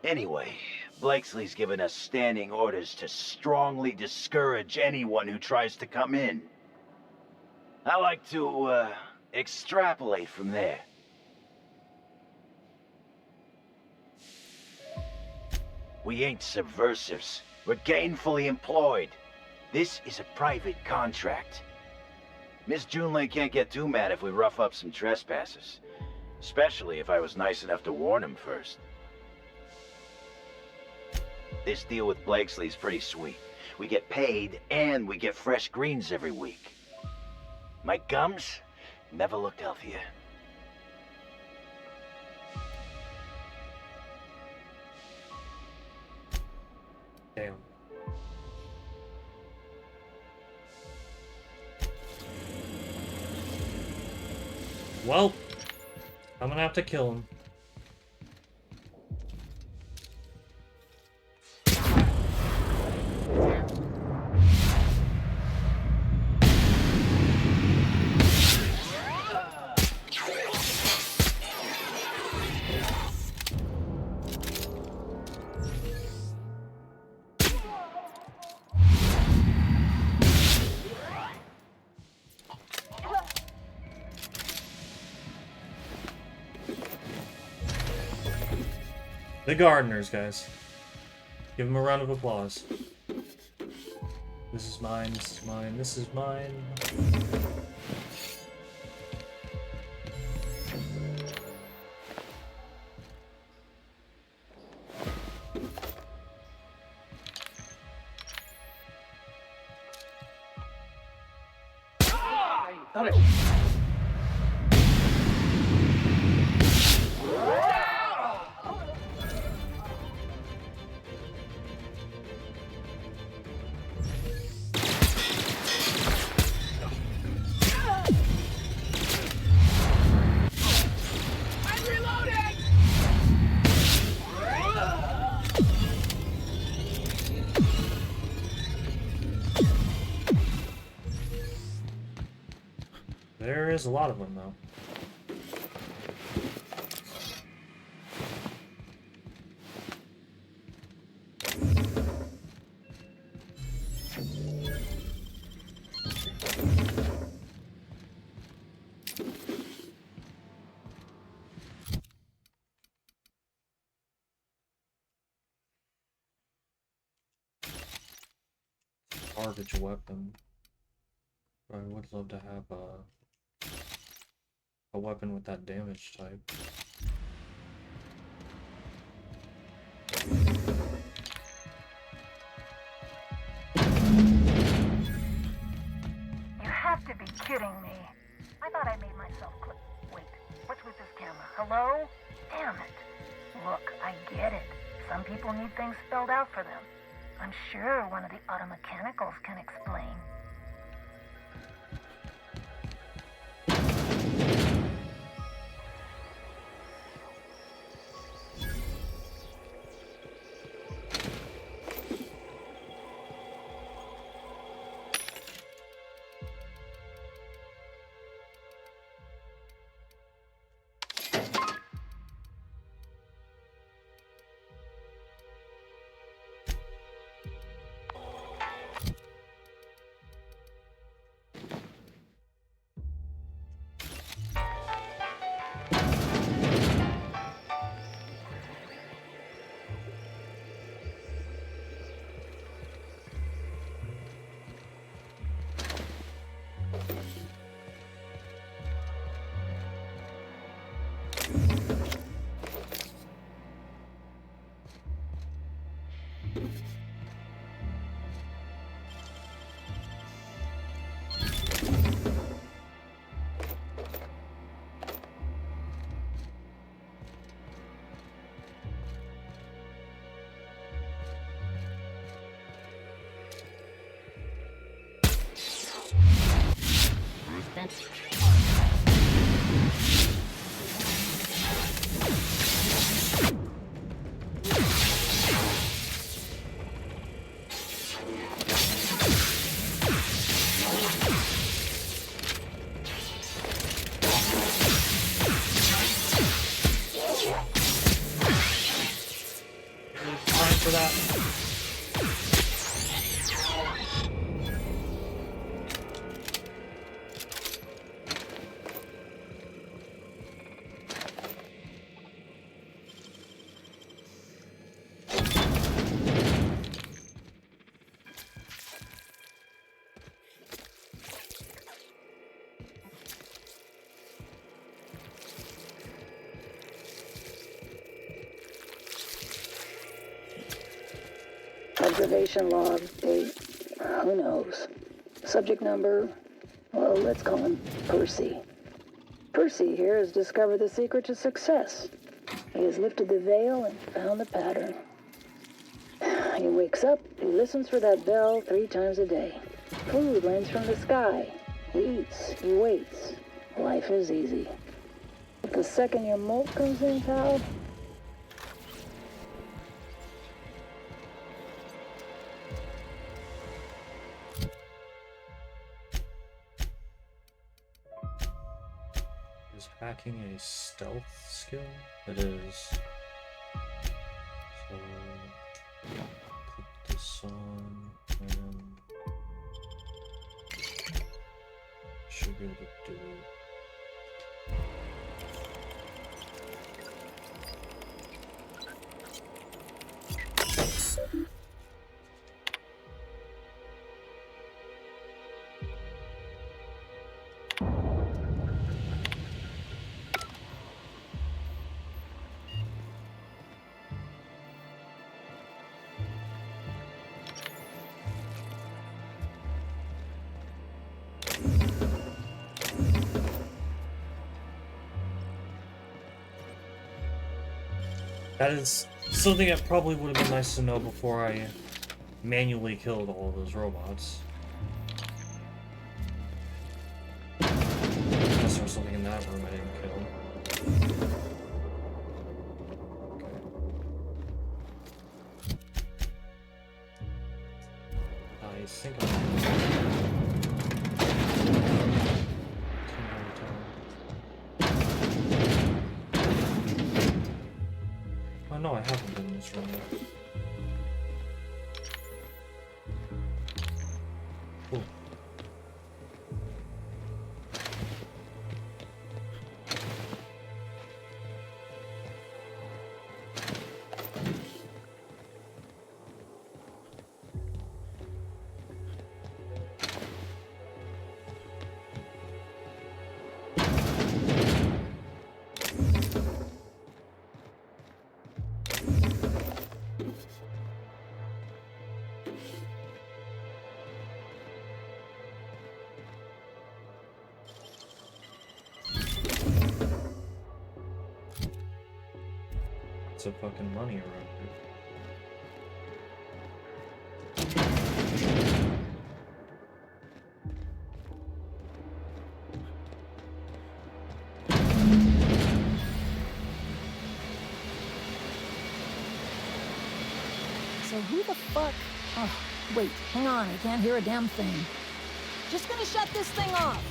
Anyway, Blakesley's given us standing orders to strongly discourage anyone who tries to come in. I like to, extrapolate from there. We ain't subversives. We're gainfully employed. This is a private contract. Miss Junlei can't get too mad if we rough up some trespassers. Especially if I was nice enough to warn him first. This deal with Blakesley's pretty sweet. We get paid, and we get fresh greens every week. My gums never looked healthier. Damn. Well, I'm gonna have to kill him. The gardeners, guys. Give them a round of applause. This is mine, this is mine, this is mine. There is a lot of them, though. Garbage weapon. I would love to have a weapon with that damage type. You have to be kidding me. I thought I made myself click. Wait, what's with this camera? Hello? Damn it. Look, I get it. Some people need things spelled out for them. I'm sure one of the automechanicals can explain. sense. Time for that. Observation log, date, who knows. Subject number, well, let's call him Percy. Percy here has discovered the secret to success. He has lifted the veil and found the pattern. He wakes up, he listens for that bell 3 times a day. Food lands from the sky. He eats, he waits. Life is easy. But the second your molt comes in, pal, Is hacking a stealth skill? It is. So put this on and should be able to do it. That is something that probably would have been nice to know before I manually killed all of those robots. Unless there was something in that room I didn't kill. Okay. I think no, I haven't been in this room yet. Cool. It's a fucking money around here. So who the fuck? Oh, wait, hang on, I can't hear a damn thing. Just gonna shut this thing off.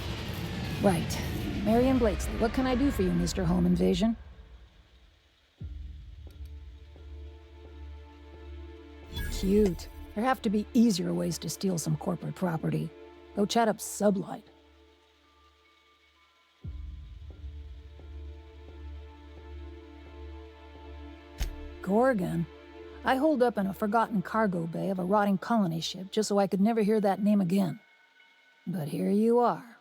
Right. Marion Blakesley, what can I do for you, Mr. Home Invasion? Cute. There have to be easier ways to steal some corporate property. Go chat up Sublight. Gorgon? I holed up in a forgotten cargo bay of a rotting colony ship just so I could never hear that name again. But here you are.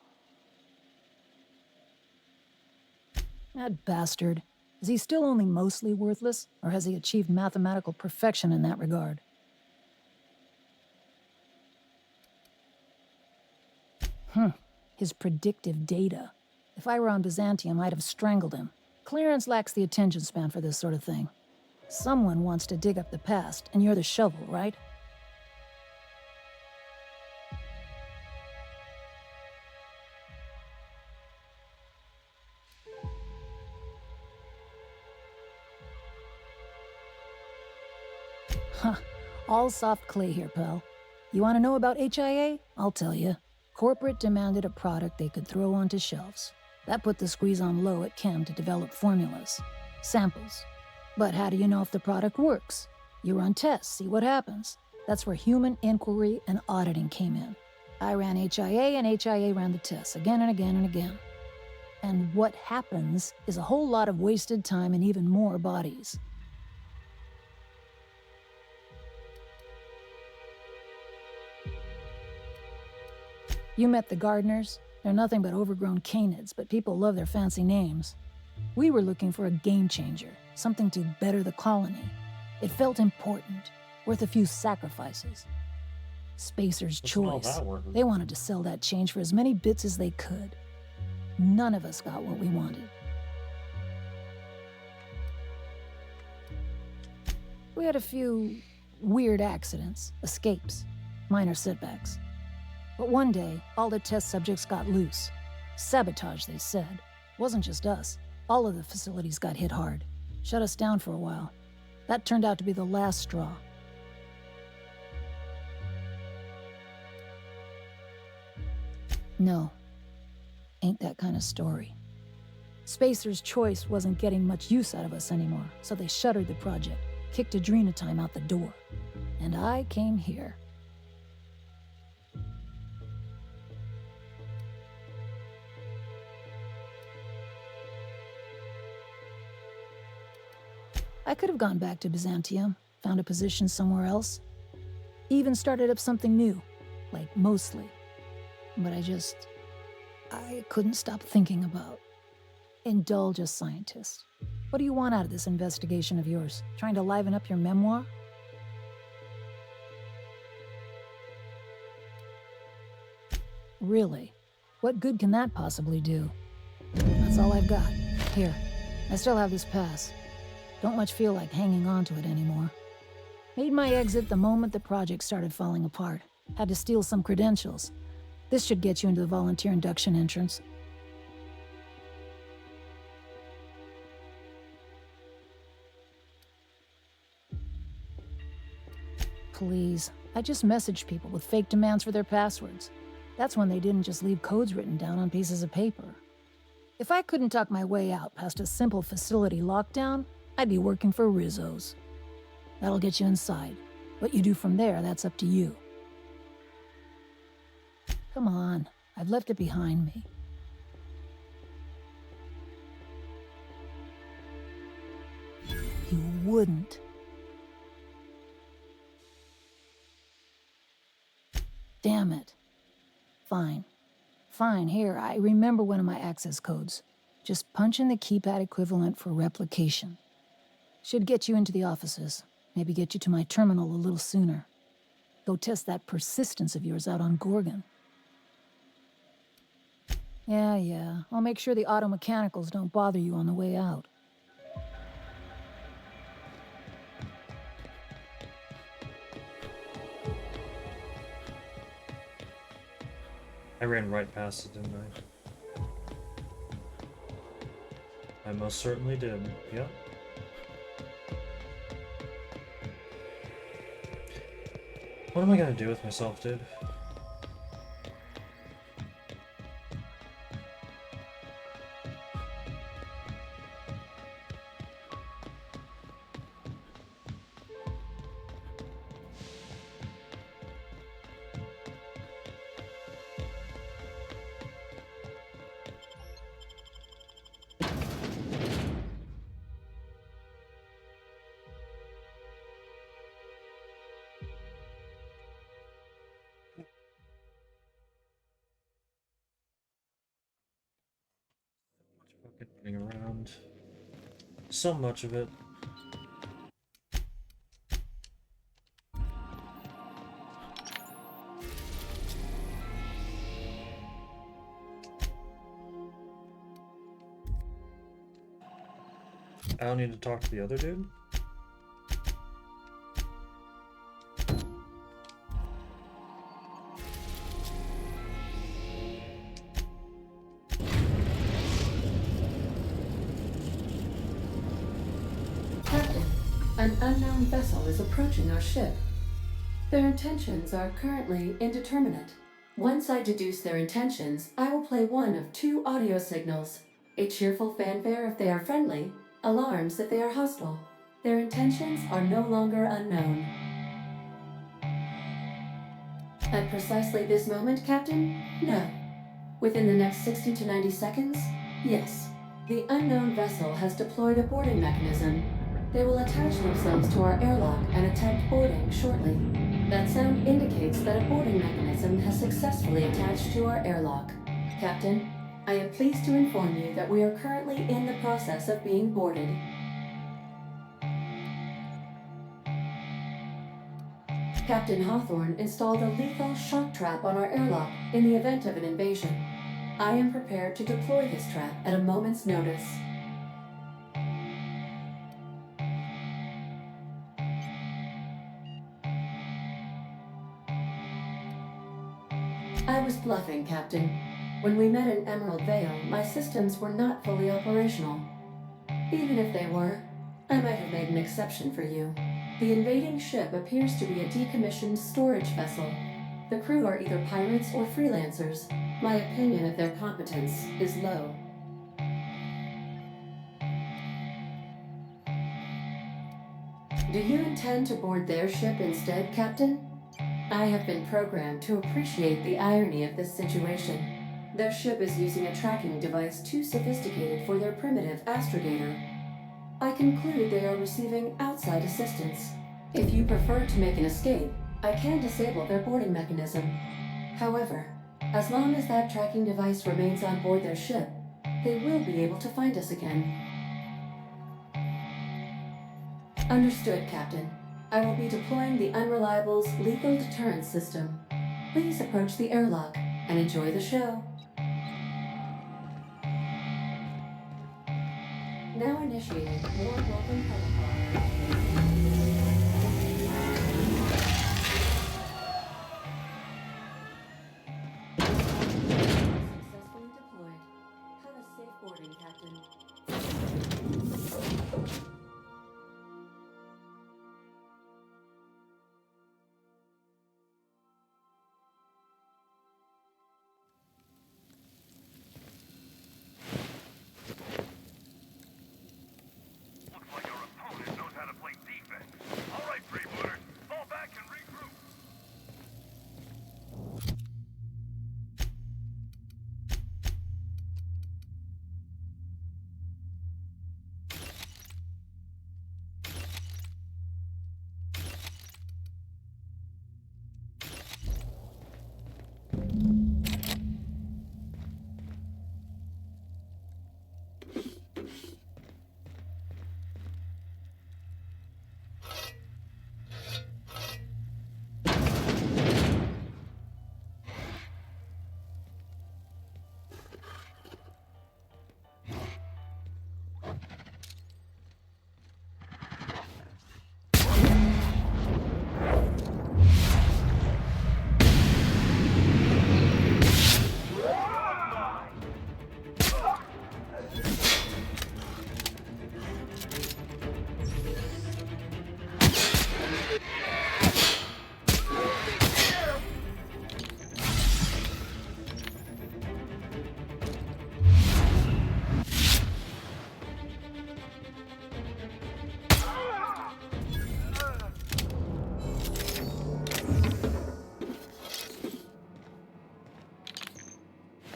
That bastard. Is he still only mostly worthless, or has he achieved mathematical perfection in that regard? His predictive data. If I were on Byzantium, I'd have strangled him. Clarence lacks the attention span for this sort of thing. Someone wants to dig up the past, and you're the shovel, right? Huh. All soft clay here, pal. You want to know about HIA? I'll tell you. Corporate demanded a product they could throw onto shelves. That put the squeeze on low at Chem to develop formulas, samples. But how do you know if the product works? You run tests, see what happens. That's where human inquiry and auditing came in. I ran HIA, and HIA ran the tests again and again and again. And what happens is a whole lot of wasted time and even more bodies. You met the gardeners. They're nothing but overgrown canids, but people love their fancy names. We were looking for a game changer, something to better the colony. It felt important, worth a few sacrifices. Spacer's choice. They wanted to sell that change for as many bits as they could. None of us got what we wanted. We had a few weird accidents, escapes, minor setbacks. But one day, all the test subjects got loose. Sabotage, they said. Wasn't just us. All of the facilities got hit hard. Shut us down for a while. That turned out to be the last straw. No. Ain't that kind of story. Spacer's choice wasn't getting much use out of us anymore, so they shuttered the project, kicked Adrenatime out the door. And I came here. I could have gone back to Byzantium, found a position somewhere else, even started up something new, like Mostly. But I couldn't stop thinking about. Indulge a scientist. What do you want out of this investigation of yours? Trying to liven up your memoir? Really? What good can that possibly do? That's all I've got. Here, I still have this pass. Don't much feel like hanging on to it anymore. Made my exit the moment the project started falling apart. Had to steal some credentials. This should get you into the volunteer induction entrance. Please, I just messaged people with fake demands for their passwords. That's when they didn't just leave codes written down on pieces of paper. If I couldn't talk my way out past a simple facility lockdown, I'd be working for Rizzo's. That'll get you inside. What you do from there, that's up to you. Come on, I've left it behind me. You wouldn't. Damn it. Fine. Fine, here, I remember one of my access codes. Just punch in the keypad equivalent for replication. Should get you into the offices. Maybe get you to my terminal a little sooner. Go test that persistence of yours out on Gorgon. Yeah. I'll make sure the auto mechanicals don't bother you on the way out. I ran right past it, didn't I? I most certainly did, yep. What am I gonna do with myself, dude? Getting around. So much of it. I don't need to talk to the other dude? An unknown vessel is approaching our ship. Their intentions are currently indeterminate. Once I deduce their intentions, I will play one of two audio signals. A cheerful fanfare if they are friendly, alarms if they are hostile. Their intentions are no longer unknown. At precisely this moment, Captain? No. Within the next 60 to 90 seconds? Yes. The unknown vessel has deployed a boarding mechanism. They will attach themselves to our airlock and attempt boarding shortly. That sound indicates that a boarding mechanism has successfully attached to our airlock. Captain, I am pleased to inform you that we are currently in the process of being boarded. Captain Hawthorne installed a lethal shock trap on our airlock in the event of an invasion. I am prepared to deploy this trap at a moment's notice. I was bluffing, Captain. When we met in Emerald Vale, my systems were not fully operational. Even if they were, I might have made an exception for you. The invading ship appears to be a decommissioned storage vessel. The crew are either pirates or freelancers. My opinion of their competence is low. Do you intend to board their ship instead, Captain? I have been programmed to appreciate the irony of this situation. Their ship is using a tracking device too sophisticated for their primitive astrogator. I conclude they are receiving outside assistance. If you prefer to make an escape, I can disable their boarding mechanism. However, as long as that tracking device remains on board their ship, they will be able to find us again. Understood, Captain. I will be deploying the Unreliable's lethal deterrence system. Please approach the airlock and enjoy the show. Now initiating more welcome protocol. Successfully deployed. Have a safe boarding, Captain.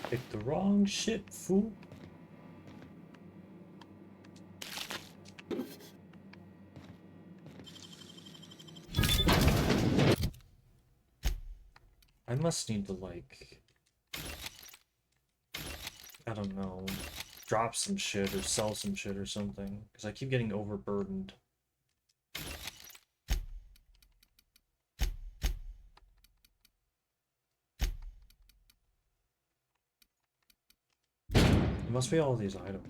Picked the wrong shit, fool. I must need to, like, I don't know, drop some shit or sell some shit or something, because I keep getting overburdened. It must be all these items.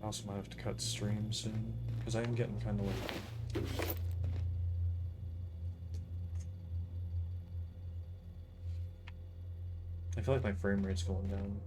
I also might have to cut stream soon, because I am getting kind of late. feel like my frame rate's going down.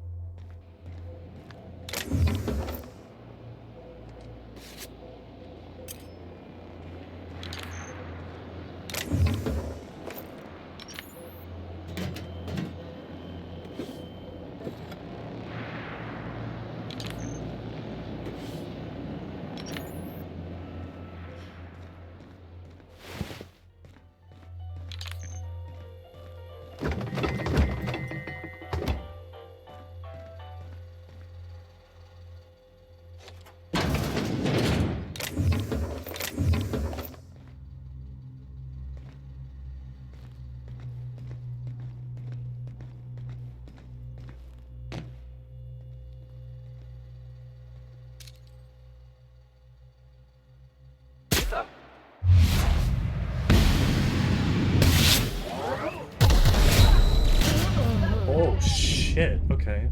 Oh shit, okay.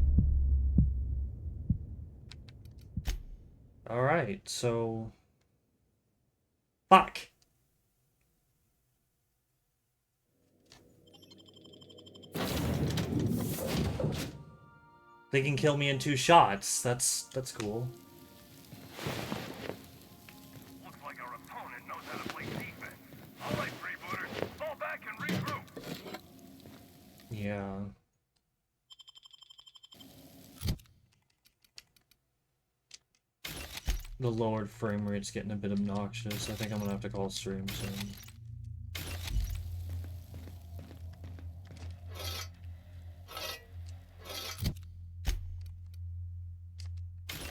Alright, so... Fuck! They can kill me in 2 shots. That's cool. Looks like our opponent knows how to play defense. All right, freebooters, fall back and regroup. Yeah. The lowered frame rate's getting a bit obnoxious. I think I'm gonna have to call stream soon.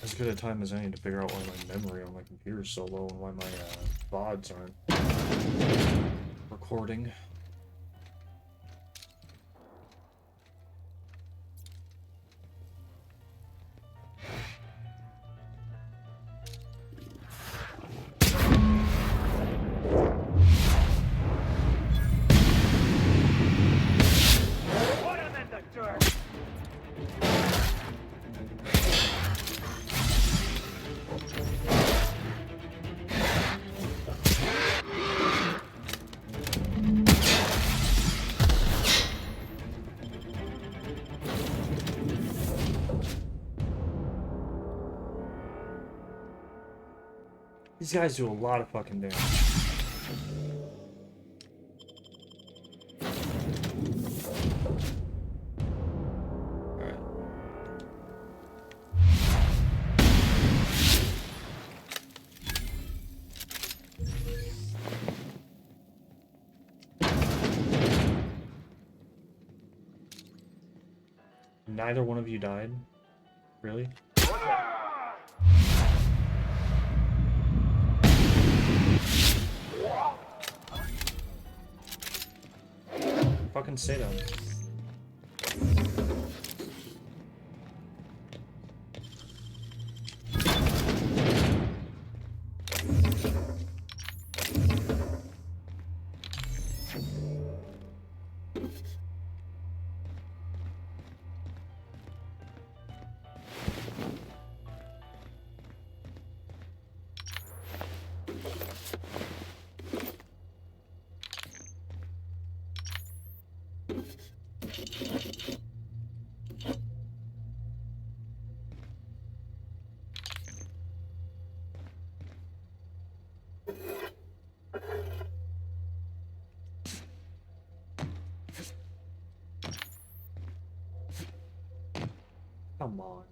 As good a time as any to figure out why my memory on my computer is so low and why my VODs aren't recording. These guys do a lot of fucking damage. Alright. Neither one of you died? Really? Fucking stay down. Come on.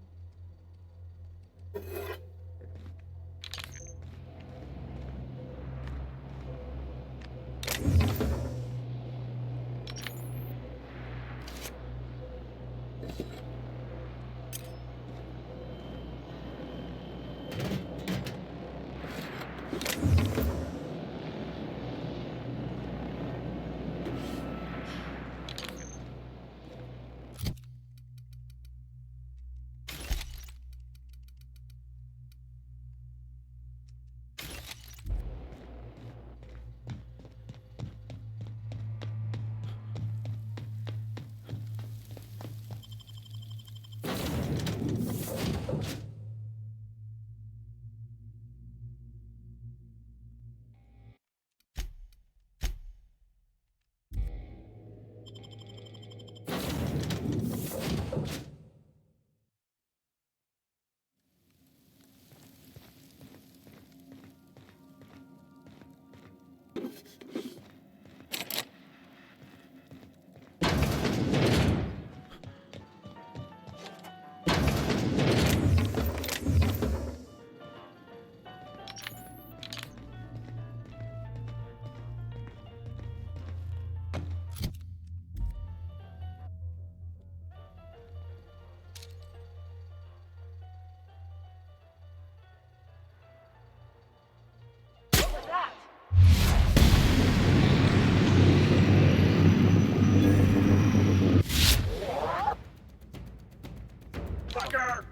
fucker!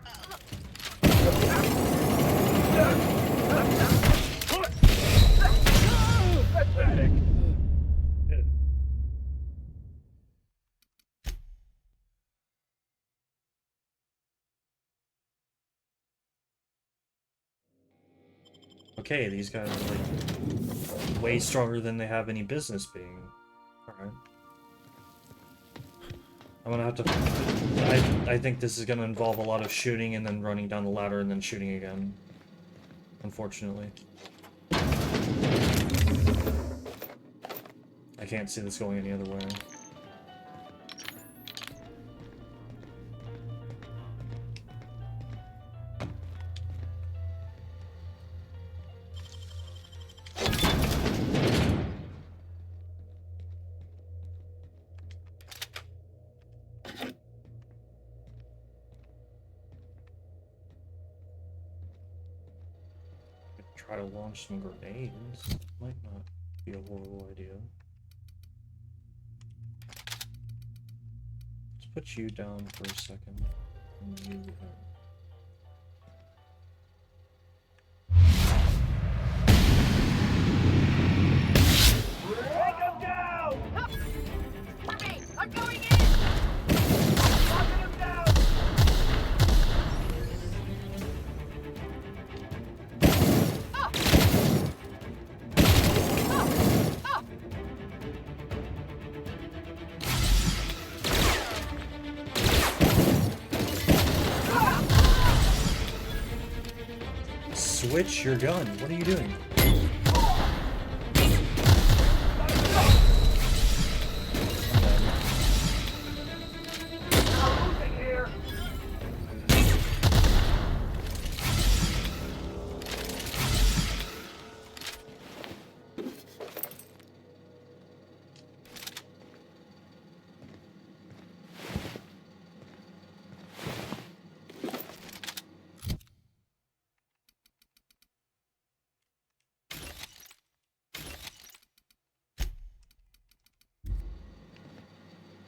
Pathetic! Okay, these guys are like way stronger than they have any business being. Alright. I'm gonna have to... I think this is gonna involve a lot of shooting and then running down the ladder and then shooting again. Unfortunately. I can't see this going any other way. Try to launch some grenades. Might not be a horrible idea. Let's put you down for a second. And you, Take him down! Hey, I'm going in! Knocking him down! switch your gun. What are you doing?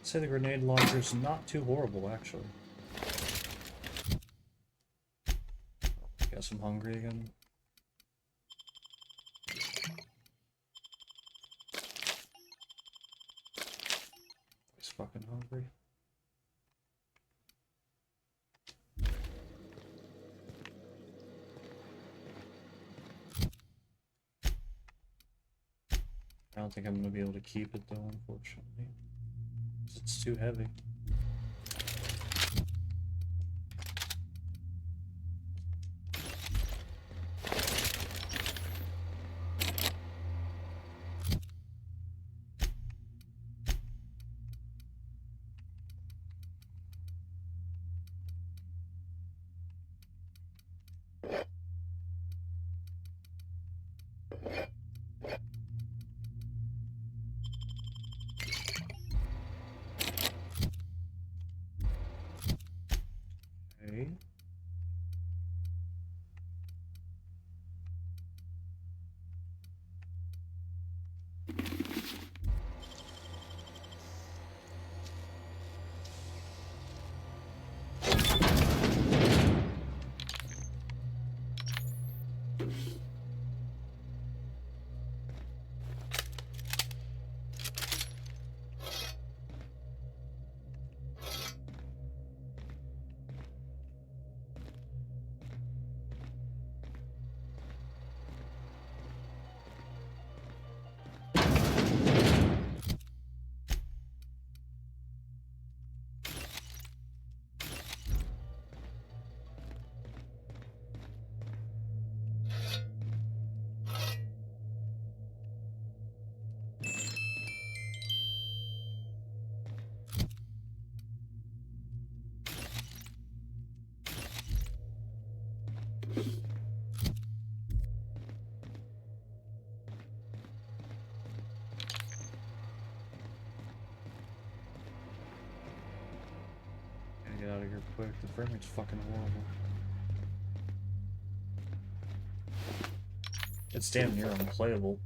I'd say the grenade launcher's not too horrible, actually. Guess I'm hungry again. He's fucking hungry. I don't think I'm gonna be able to keep it though, unfortunately. It's too heavy. Get out of here quick. The frame rate's fucking horrible. It's damn near unplayable.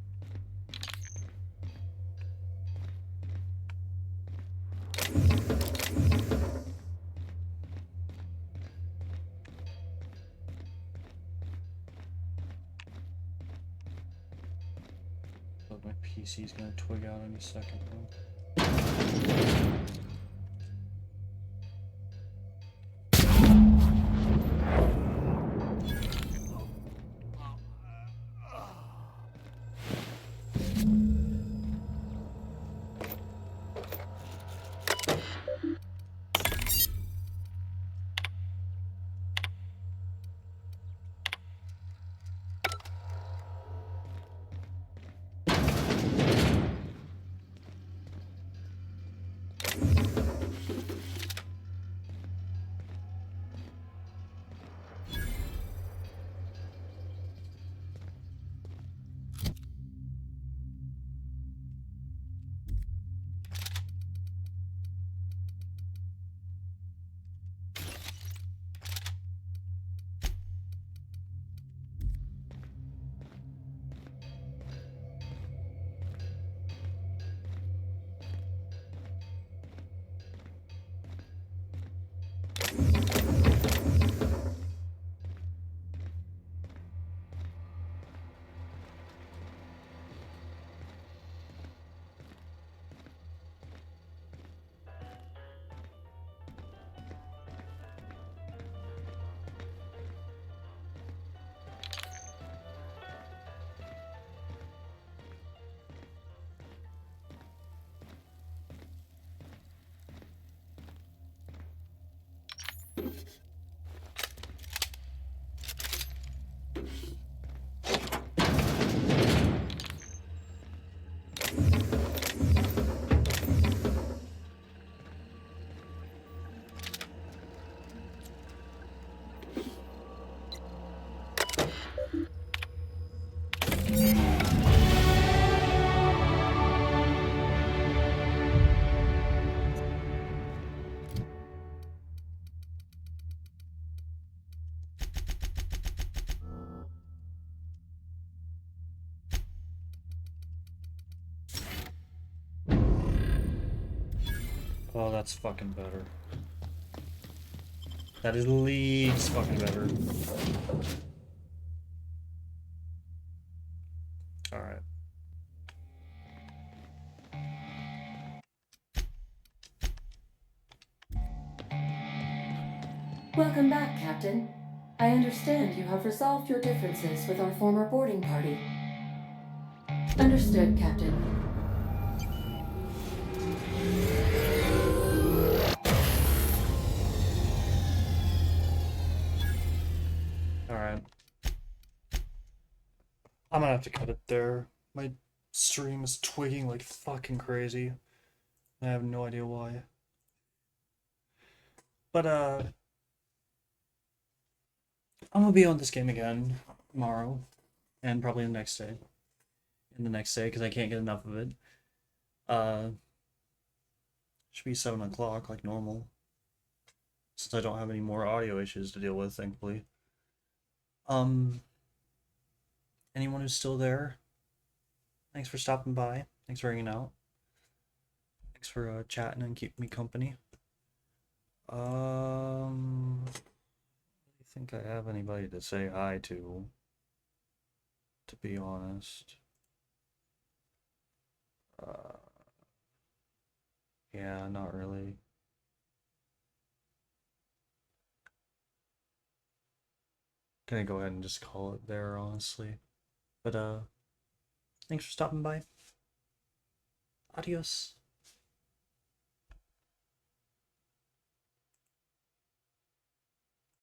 like my PC's gonna twig out any second. Oh, that's fucking better. That is leagues fucking better. Alright. Welcome back, Captain. I understand you have resolved your differences with our former boarding party. Understood, Captain. Alright. I'm gonna have to cut it there. My stream is twigging like fucking crazy. I have no idea why. But, I'm gonna be on this game again tomorrow. And probably the next day. And the next day, because I can't get enough of it. Should be 7 o'clock, like normal. Since I don't have any more audio issues to deal with, thankfully. Anyone who's still there, thanks for stopping by. Thanks for hanging out. Thanks for chatting and keeping me company. I think I have anybody to say hi to be honest. Yeah, not really. Gonna go ahead and just call it there, honestly. But, thanks for stopping by. Adios.